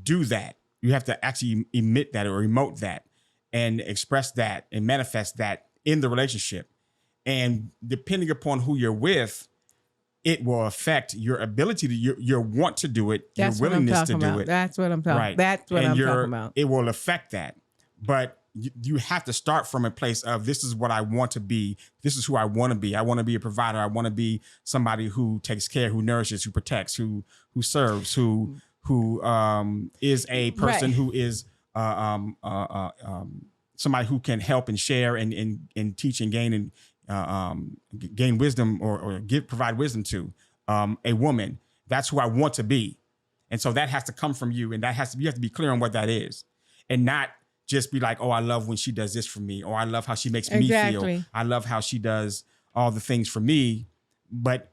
do that. You have to actually emit that or emote that and express that and manifest that in the relationship. And depending upon who you're with, it will affect your ability to your want to do it, That's your willingness to do about. it. That's what I'm talking. Right. That's what I'm talking about. It will affect that. But you have to start from a place of, this is what I want to be. This is who I want to be. I want to be a provider. I want to be somebody who takes care, who nourishes, who protects, who serves, who is a person who is somebody who can help and share and teach and gain and gain wisdom or provide wisdom to a woman. That's who I want to be. And so that has to come from you. And you have to be clear on what that is, and not just be like, oh, I love when she does this for me, or I love how she makes me feel. I love how she does all the things for me. But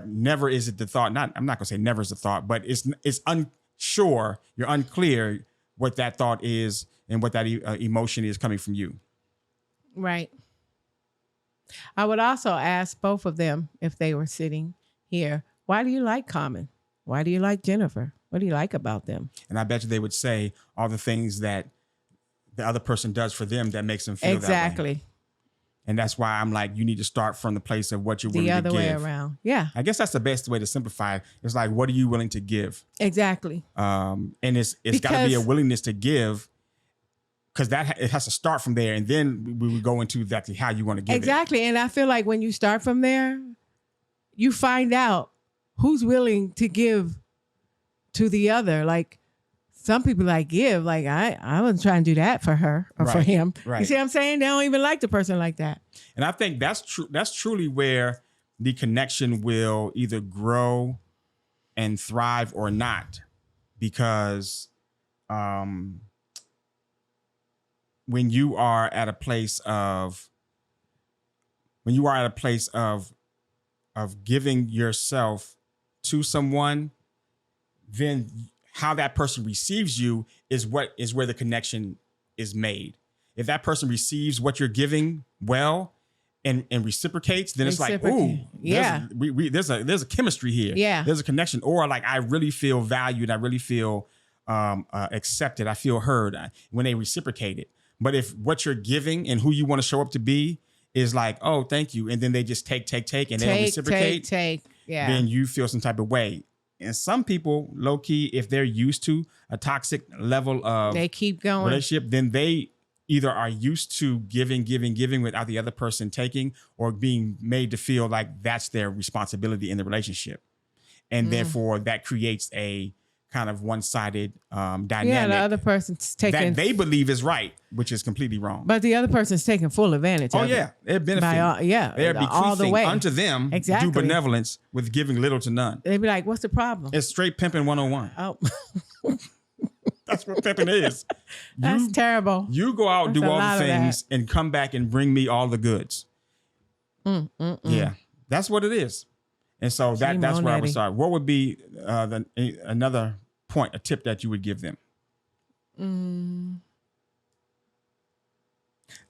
never is it the thought. I'm not gonna say never is the thought, but it's unsure. You're unclear what that thought is and what that emotion is coming from you. Right. I would also ask both of them, if they were sitting here, why do you like Common? Why do you like Jennifer? What do you like about them? And I bet you they would say all the things that the other person does for them that makes them feel that way. And that's why I'm like, you need to start from the place of what you're willing to give. The other way around. Yeah. I guess that's the best way to simplify it. It's like, what are you willing to give? Exactly. And it's got to be a willingness to give, because it has to start from there. And then we would go into exactly how you want to give it. Exactly. And I feel like when you start from there, you find out who's willing to give to the other. Like, some people like give, like I wasn't trying to do that for her or for him. Right. You see what I'm saying? They don't even like the person like that. And I think that's true. That's truly where the connection will either grow and thrive or not. Because when you are at a place of giving yourself to someone, then how that person receives you is where the connection is made. If that person receives what you're giving well and reciprocates, then it's like, ooh, yeah, there's a chemistry here. Yeah, there's a connection. Or like, I really feel valued. I really feel accepted. I feel heard when they reciprocate it. But if what you're giving and who you want to show up to be is like, oh, thank you, and then they just take, and they don't reciprocate, yeah, then you feel some type of way. And some people, low key, if they're used to a toxic level of they keep going relationship, then they either are used to giving without the other person taking, or being made to feel like that's their responsibility in the relationship. And therefore that creates a kind of one-sided dynamic. Yeah, the other person's taking that they believe is right, which is completely wrong. But the other person's taking full advantage of it. They're benefiting. They're bequeathing all the way unto them do benevolence with giving little to none. They'd be like, what's the problem? It's straight pimping 101. Oh. That's what pimping is. That's terrible. You go out, do all the things, and come back and bring me all the goods. Yeah, that's what it is. And so that's where I would start. What would be another point, a tip that you would give them?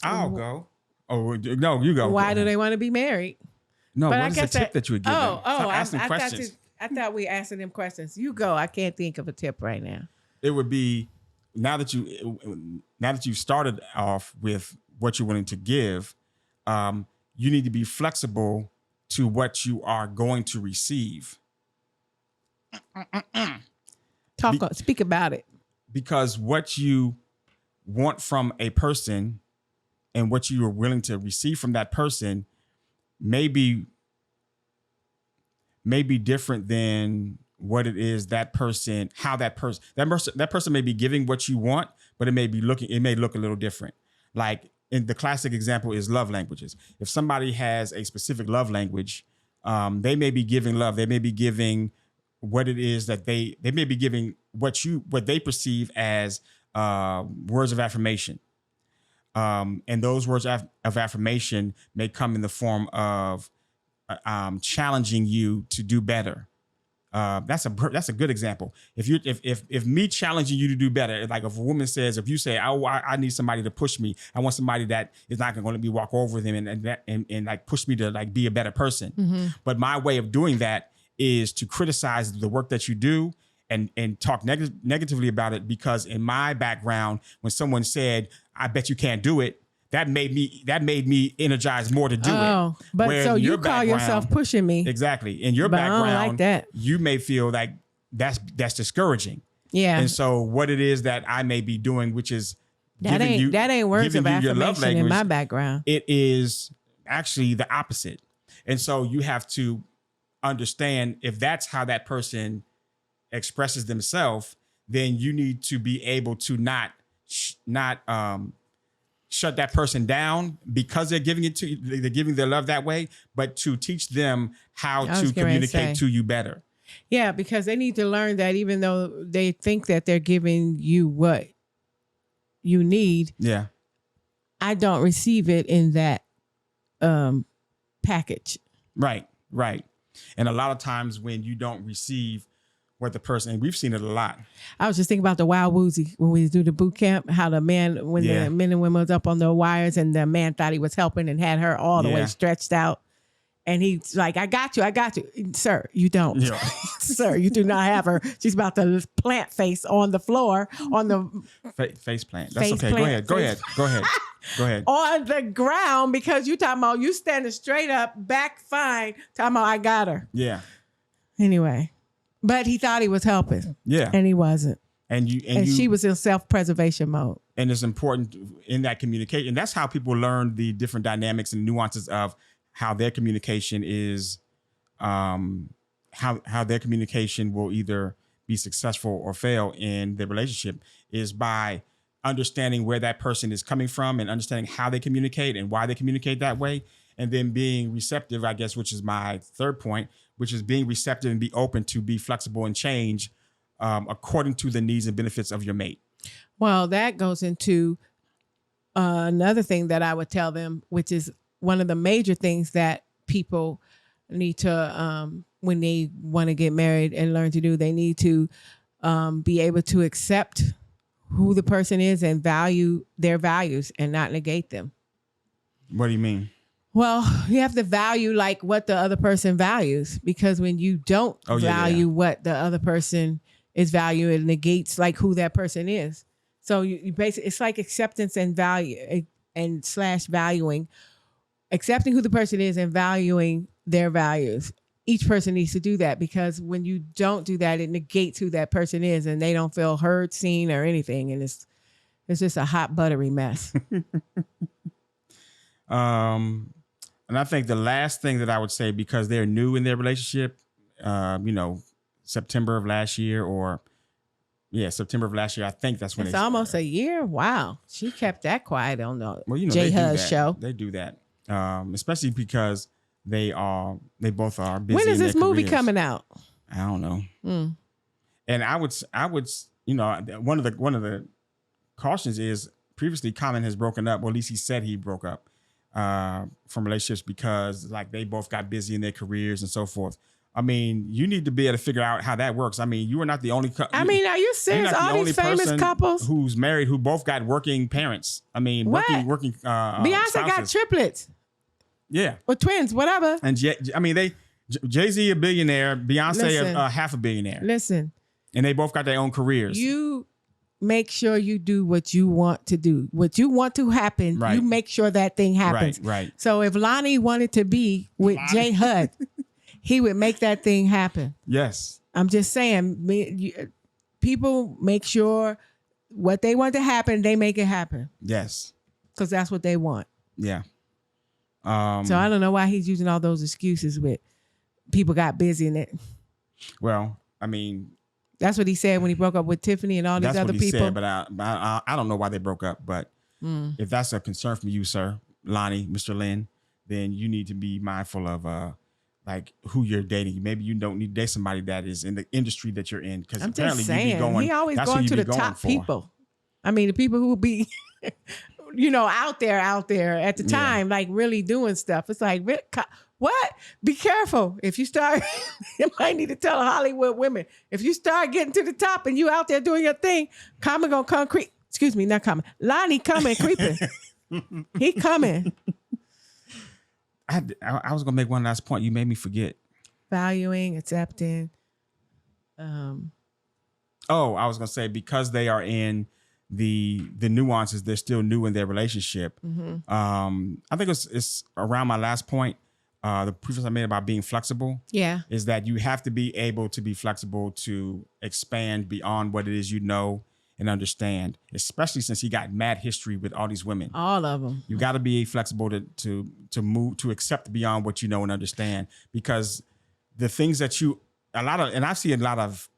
I'll go. Oh, no, you go. Why do they want to be married? No, what is a tip that you would give them? Stop asking questions. I thought we asking them questions. You go. I can't think of a tip right now. It would be, now that you started off with what you're willing to give, you need to be flexible to what you are going to receive. Speak about it. Because what you want from a person and what you are willing to receive from that person may be different than what it is that person may be giving what you want, but it may look a little different. Like, in the classic example is love languages. If somebody has a specific love language, they may be giving love. They may be giving what it is that they may be giving what they perceive as words of affirmation. And those words of affirmation may come in the form of challenging you to do better. That's a good example. If me challenging you to do better, like if a woman says, if you say, I need somebody to push me, I want somebody that is not going to let me walk over them and like push me to like be a better person. Mm-hmm. But my way of doing that is to criticize the work that you do and talk negatively about it, because in my background, when someone said, I bet you can't do it, that made me energized more to do it. But so you call yourself pushing me. Exactly. In your background, I don't like that. You may feel like that's discouraging. Yeah. And so what it is that I may be doing, which is that ain't words of affirmation in my background. It is actually the opposite. And so you have to understand, if that's how that person expresses themselves, then you need to be able to not shut that person down because they're giving they're giving their love that way, but to teach them how to communicate to you better. Yeah, because they need to learn that even though they think that they're giving you what you need, I don't receive it in that package. Right. And a lot of times when you don't receive what the person, and we've seen it a lot. I was just thinking about the Wild Woozy when we do the boot camp, how the men, the men and women was up on the wires and the man thought he was helping and had her all the way stretched out. And he's like, I got you. Sir, you don't. Yeah. Sir, you do not have her. She's about to plant face on the floor, on the... Face plant. That's okay. Plant. Go ahead. On the ground, because you talking about you standing straight up, back fine, talking about I got her. Yeah. Anyway. But he thought he was helping. Yeah. And he wasn't. And she was in self-preservation mode. And it's important in that communication. That's how people learn the different dynamics and nuances of how their communication is, how their communication will either be successful or fail in their relationship, is by understanding where that person is coming from and understanding how they communicate and why they communicate that way. And then being receptive, I guess, which is my third point, which is being receptive and be open to be flexible and change according to the needs and benefits of your mate. Well, that goes into another thing that I would tell them, which is one of the major things that people need to, when they want to get married and learn to do, they need to be able to accept who the person is and value their values and not negate them. What do you mean? Well, you have to value like what the other person values, because when you don't value what the other person is valuing, it negates like who that person is. So you basically, it's like acceptance and value and / valuing, accepting who the person is and valuing their values. Each person needs to do that, because when you don't do that, it negates who that person is and they don't feel heard, seen, or anything. And it's just a hot, buttery mess. And I think the last thing that I would say, because they're new in their relationship, September of last year, I think that's when it's almost a year. Wow. She kept that quiet on the J Hud's show. They do that. Especially because they both are busy. When is this movie coming out? I don't know. And I would, one of the cautions is previously Common has broken up, or at least he said he broke up from relationships because like they both got busy in their careers and so forth. I mean, you need to be able to figure out how that works. I mean, you are not the only. Are you serious? All these famous couples who's married who both got working parents. I mean, working. Beyonce spouses. got triplets. Yeah, or twins, whatever. And Jay-Z a billionaire, Beyonce a half a billionaire. Listen, and they both got their own careers. You make sure you do what you want to do, what you want to happen. Right. You make sure that thing happens. Right. So if Lonnie wanted to be with J Hud, he would make that thing happen. Yes. I'm just saying, people make sure what they want to happen, they make it happen. Yes. Because that's what they want. Yeah. So I don't know why he's using all those excuses with people got busy in it. Well, I mean, that's what he said when he broke up with Tiffany and all these other people. Said, but I don't know why they broke up. But if that's a concern from you, sir, Lonnie, Mr. Lynn, then you need to be mindful of like who you're dating. Maybe you don't need to date somebody that is in the industry that you're in, because I'm just apparently you be saying, going. he always that's who going you to be the going top for. people. I mean, the people who be, out there at the time, like really doing stuff. It's like, what? Be careful. If you start, you might need to tell Hollywood women, if you start getting to the top and you out there doing your thing, Common gonna come creep. Excuse me, not Common. Lonnie coming creeping. He coming. I was gonna make one last point. You made me forget. Valuing, accepting. I was gonna say, because they are in the nuances, they're still new in their relationship. Mm-hmm. I think it's around my last point. The preface I made about being flexible. Yeah. Is that you have to be able to be flexible to expand beyond what it is you know and understand, especially since he got mad history with all these women. All of them. You got to be flexible to move, to accept beyond what you know and understand, because the things that and I see a lot of,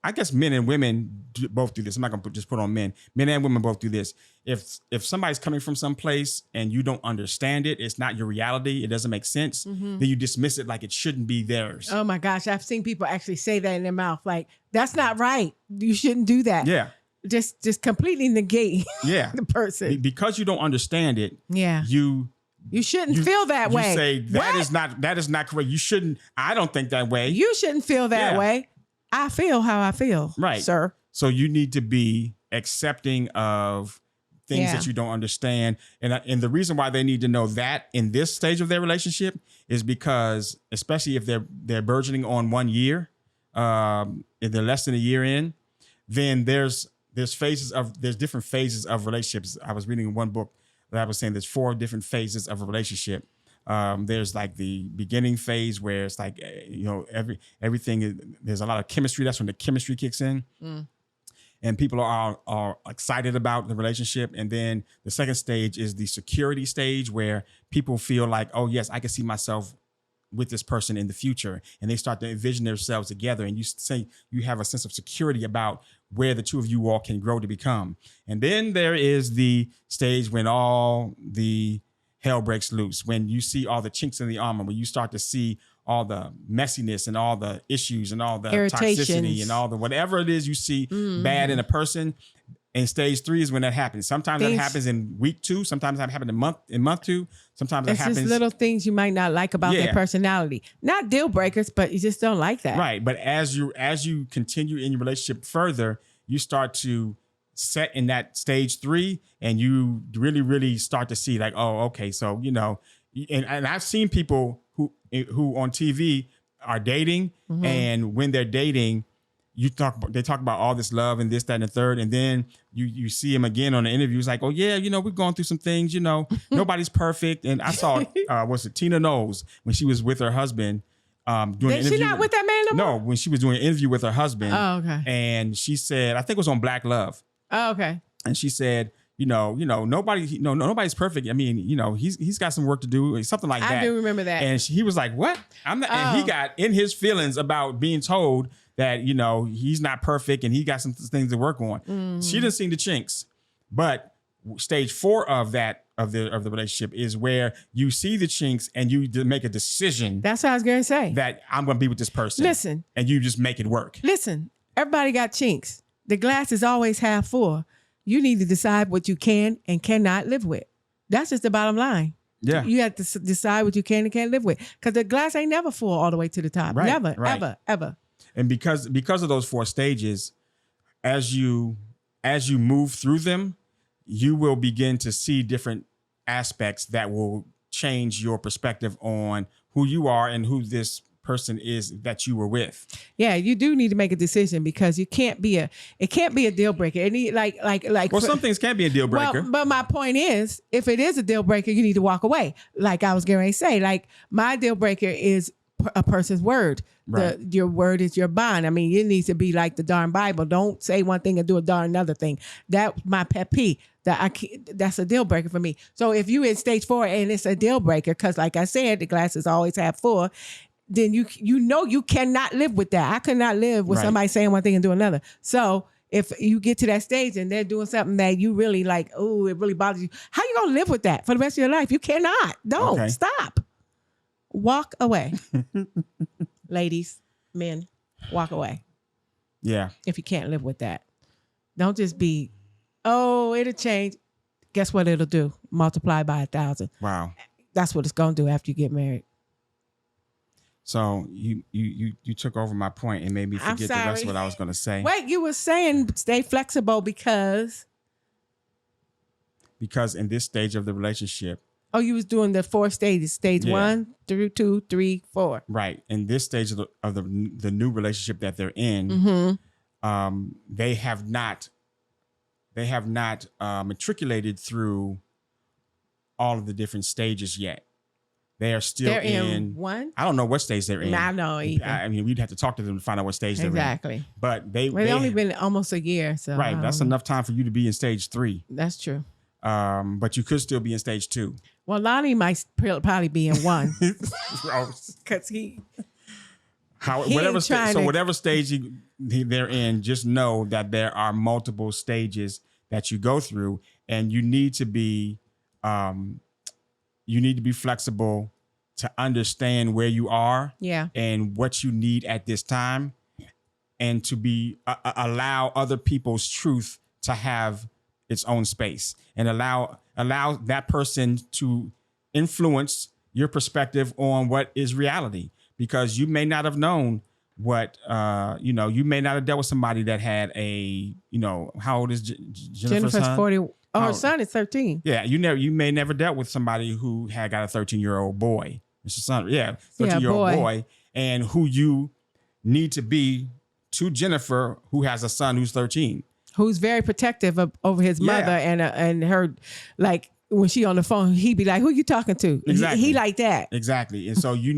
I guess men and women both do this. I'm not going to just put on men. Men and women both do this. If somebody's coming from some place and you don't understand it, it's not your reality, it doesn't make sense, then you dismiss it like it shouldn't be theirs. Oh my gosh, I've seen people actually say that in their mouth. Like, that's not right. You shouldn't do that. Yeah. Just completely negate the person. Because you don't understand it, you shouldn't feel that way. You say that is not correct. You shouldn't. I don't think that way. You shouldn't feel that way. I feel how I feel, right, sir. So you need to be accepting of things that you don't understand, and the reason why they need to know that in this stage of their relationship is because, especially if they're burgeoning on 1 year, if they're less than a year in, then there's different phases of relationships. I was reading one book that I was saying there's 4 different phases of a relationship. There's like the beginning phase where it's like, everything, there's a lot of chemistry. That's when the chemistry kicks in. And people are excited about the relationship. And then the second stage is the security stage, where people feel like, oh yes, I can see myself with this person in the future. And they start to envision themselves together. And you say you have a sense of security about where the two of you all can grow to become. And then there is the stage when all the hell breaks loose, when you see all the chinks in the armor, when you start to see all the messiness and all the issues and all the toxicity and all the whatever it is you see bad in a person. And stage 3 is when that happens. Sometimes that happens in week 2. Sometimes that happens in month 2. Sometimes that happens. It's just little things you might not like about their personality. Not deal breakers, but you just don't like that. Right. But as you continue in your relationship further, you start to set in that stage 3, and you really, really start to see like, oh, okay. So, and I've seen people who on TV are dating, and when they're dating, they talk about all this love and this, that, and the third. And then you see him again on the interview. It's like, oh yeah, we're going through some things, nobody's perfect. And I saw, was it Tina Knowles when she was with her husband, doing an interview. She not with that man no more? No, when she was doing an interview with her husband. Oh, okay. And she said, I think it was on Black Love. Oh, okay. And she said, nobody's perfect. I mean, he's got some work to do, something like that. I do remember that. And he was like, what? I'm not. And he got in his feelings about being told that, he's not perfect and he got some things to work on. She didn't see the chinks. But stage 4 of the relationship is where you see the chinks and you make a decision. That's what I was going to say. That I'm going to be with this person. Listen. And you just make it work. Listen, everybody got chinks. The glass is always half full. You need to decide what you can and cannot live with. That's just the bottom line. Yeah. You have to decide what you can and can't live with, because the glass ain't never full all the way to the top. Right, Never, right. ever. And because of those 4 stages, as you move through them, you will begin to see different aspects that will change your perspective on who you are and who this person is that you were with. Yeah, you do need to make a decision, because it can't be a deal breaker. It need Well, some things can be a deal breaker. Well, but my point is, if it is a deal breaker, you need to walk away. Like I was getting ready to say, like my deal breaker is a person's word. Right. Your word is your bond. I mean, it needs to be like the darn Bible. Don't say one thing and do a darn another thing. That's my pet peeve. That's a deal breaker for me. So if you in stage 4 and it's a deal breaker, because like I said, the glass is always half full, then you cannot live with that. I could not live with somebody saying one thing and do another. So if you get to that stage and they're doing something that you really like, oh, it really bothers you, how you gonna live with that for the rest of your life? You cannot. Don't. Stop. walk away. Ladies, men, walk away. Yeah. If you can't live with that. Don't just be, oh, it'll change. Guess what it'll do? Multiply by 1,000. Wow. That's what it's going to do after you get married. So you took over my point and made me forget the rest of what I was going to say. Wait, you were saying stay flexible because in this stage of the relationship. Oh, you was doing the 4 stages, stage 1 through 2, 3, 4. Right. In this stage of the new relationship that they're in, they have not matriculated through all of the different stages yet. They're still they're in 1. I don't know what stage they're in. I know either. I mean, we'd have to talk to them to find out what stage they're in. Exactly. But they've only been almost a year, so right. That's enough time for you to be in stage 3. That's true. But you could still be in stage 2. Well, Lonnie might probably be in 1 because whatever stage they're in, just know that there are multiple stages that you go through, and you need to be flexible to understand where you are, and what you need at this time, and to be allow other people's truth to have its own space, and allow that person to influence your perspective on what is reality, because you may not have known what you may not have dealt with somebody that had a how old is Jennifer's son? 40. Oh, her son is 13. Yeah, you may never dealt with somebody who had got a 13-year-old boy. It's your son. Yeah, 13-year-old boy, and who you need to be to Jennifer, who has a son who's 13. Who's very protective over his mother and her, like when she on the phone, he'd be like, "Who you talking to?" Exactly. He like that. Exactly. And so you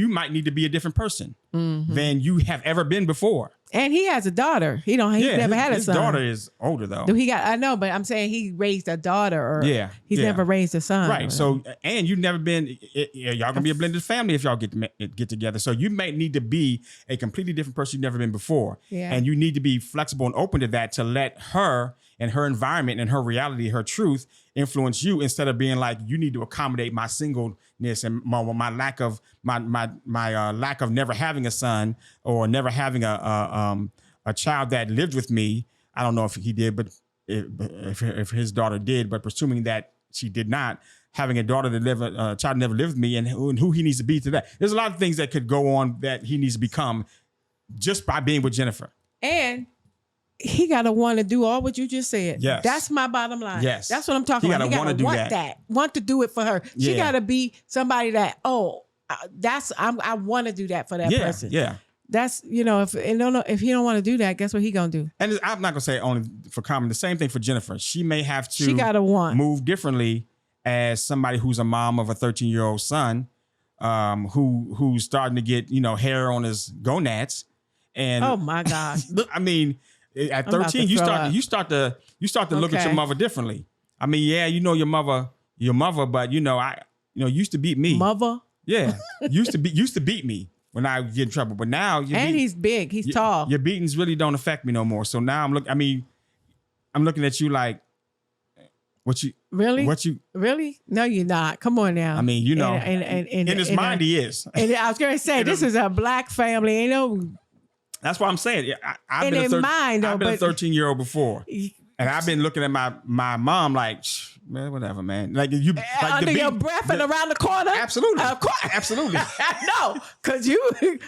might need to be a different person than you have ever been before. And he has a daughter. He's never had a son. His daughter is older though. I know, but I'm saying he raised a daughter, or he's never raised a son. Right. So, and you've never been, y'all gonna be a blended family if y'all get together. So you may need to be a completely different person you've never been before. Yeah. And you need to be flexible and open to that, to let her and her environment and her reality, her truth influence you, instead of being like, you need to accommodate my singleness and my lack of lack of never having a son, or never having a child that lived with me. I don't know if he did, but if his daughter did, but presuming that she did not, having a daughter a child never lived with me, and who he needs to be to that. There's a lot of things that could go on that he needs to become just by being with Jennifer. And he got to want to do all what you just said. Yes. That's my bottom line. Yes. That's what I'm talking about. He got to want that. Want to do it for her. Yeah. She got to be somebody that, I want to do that for that person. Yeah. That's, if he don't want to do that, guess what he going to do? And I'm not going to say only for Common, the same thing for Jennifer. She may have to she gotta want. move differently as somebody who's a mom of a 13-year-old son, who's starting to get, hair on his gonads. And oh my God. I mean, at 13, you start to look at your mother differently. I mean, your mother, but used to beat me. Mother? Yeah. used to beat me when I get in trouble. But now he's big. He's tall. Your beatings really don't affect me no more. So now I'm looking at you like, what you really? What you really? No, you're not. Come on now. I mean, and in his mind he is. And I was going to say, this is a black family. Ain't no. That's what I'm saying. I've been a 13-year-old before, and I've been looking at my mom like, man, whatever, man. Like you, like under your breath and around the corner. Absolutely, of course, absolutely. No, because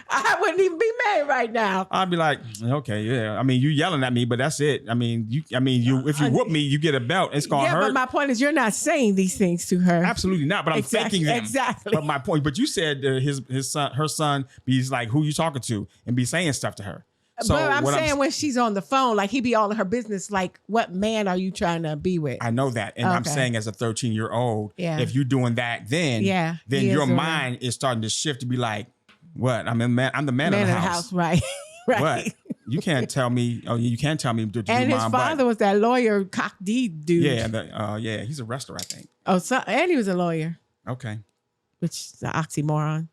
I wouldn't even be married right now. I'd be like, okay, yeah. I mean, you yelling at me, but that's it. I mean, if you whoop me, you get a belt. It's gonna hurt. Yeah, but my point is, you're not saying these things to her. Absolutely not. But I'm thinking them. Exactly. But my point. But you said her son, be like, who you talking to, and be saying stuff to her. So but I'm saying when she's on the phone, like he be all in her business, like, what man are you trying to be with? I know that. And I'm saying as a 13-year-old, if you're doing that, then your mind is starting to shift to be like, what? I'm the man of the house. Right. Right. What? You can't tell me. Oh, you can't tell me to do and his father was that lawyer cock D dude. Yeah, he's a wrestler, I think. Oh, and he was a lawyer. Okay. Which is an oxymoron.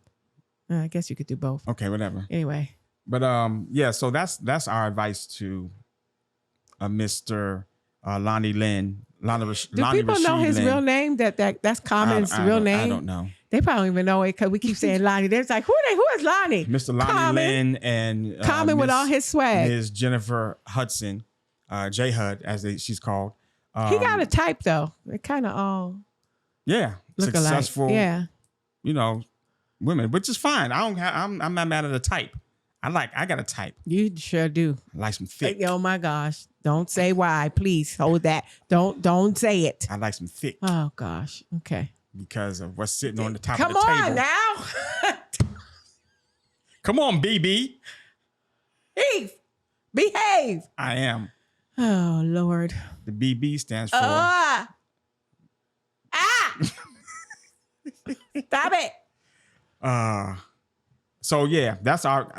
I guess you could do both. Okay, whatever. Anyway. But so that's our advice to Mr. Lonnie Lynn. Do people know his real name? That's Common's real name? I don't know. They probably don't even know it because we keep saying Lonnie. They're like, who is Lonnie? Mr. Lonnie Lynn and Common with all his swag. Ms. Jennifer Hudson, J Hud as she's called. He got a type though. They kind of all look successful. alike. Yeah, women, which is fine. I'm not mad at a type. I got a type. You sure do. I like some thick. Oh my gosh! Don't say why. Please hold that. Don't say it. I like some thick. Oh gosh. Okay. Because of what's sitting on the top of the table. table. Come on now. Come on, BB. Behave. I am. Oh Lord. The BB stands for. Stop it. So yeah, that's our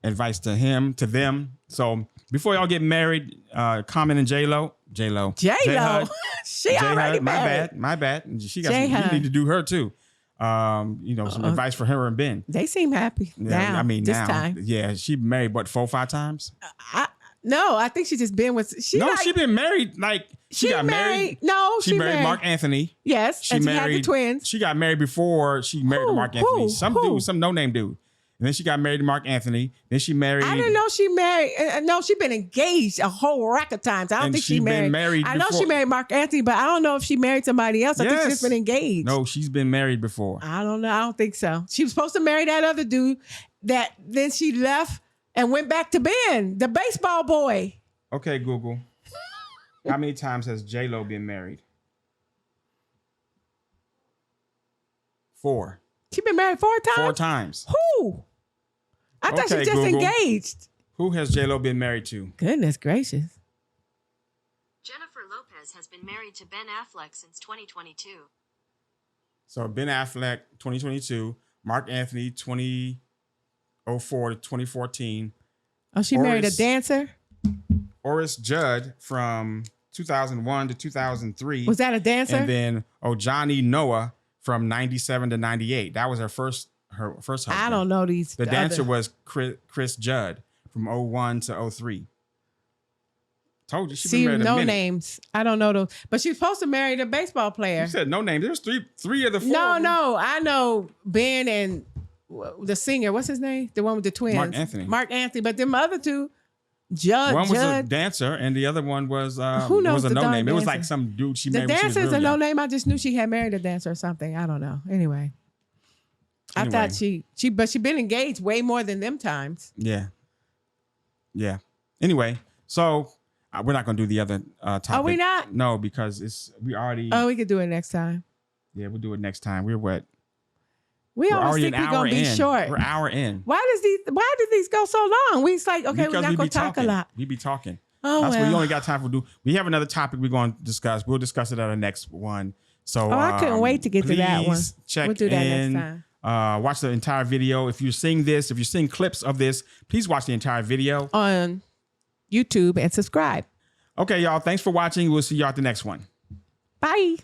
advice to them. So before y'all get married, Common and J-Lo. She already married. My bad. She got you need to do her too. Some advice for her and Ben. They seem happy now. I mean, this now, time. Yeah, she married 4 or 5 times. No, I think she just been with. She been married she got married. No, she married Mark Anthony. Yes, and she had the twins. She got married before she married to Mark Anthony. Some no-name dude. And then she got married to Mark Anthony. Then she married. I didn't know she married. No, she been engaged a whole rack of times. I don't think she married. I know she married Mark Anthony, but I don't know if she married somebody else. I think she's just been engaged. No, she's been married before. I don't know. I don't think so. She was supposed to marry that other dude. That then she left and went back to Ben, the baseball boy. Okay, Google. How many times has J-Lo been married? 4. She been married 4 times? 4 times. Who? I thought she just Google. engaged. Who has J-Lo been married to? Goodness gracious. Jennifer Lopez has been married to Ben Affleck since 2022. So Ben Affleck, 2022. Mark Anthony, 2004 to 2014. Oh, she married a dancer? Oris Judd from 2001 to 2003. Was that a dancer? And then Johnny Noah from 97 to 98. That was her first husband. I don't know these. The dancer was Chris Judd from 01 to 03. Told you she been married no a minute. names. I don't know those. But she's supposed to marry the baseball player. You said no names. There's three of the 4. No. I know Ben and the singer. What's his name? The one with the twins. Mark Anthony. But them other two. Judd. One was a dancer, and the other one was who knows was a no name. Dancer? It was like some dude she married. The dancer's a no name. I just knew she had married a dancer or something. I don't know. Anyway. I thought but she been engaged way more than them times. Yeah. Anyway, so we're not gonna do the other topic. Are we not? No, because we already. Oh, we could do it next time. Yeah, we'll do it next time. We're what? We always think we're gonna be short. We're an hour in. Why did these go so long? We like, okay, we're not gonna talk a lot. We be talking. Oh, that's what we only got time for. We have another topic we're going to discuss. We'll discuss it at our next one. So I couldn't wait to get to that one. Check we'll do that next time. Watch the entire video. If you're seeing clips of this, please watch the entire video on YouTube and subscribe. Okay, y'all. Thanks for watching. We'll see y'all at the next one. Bye.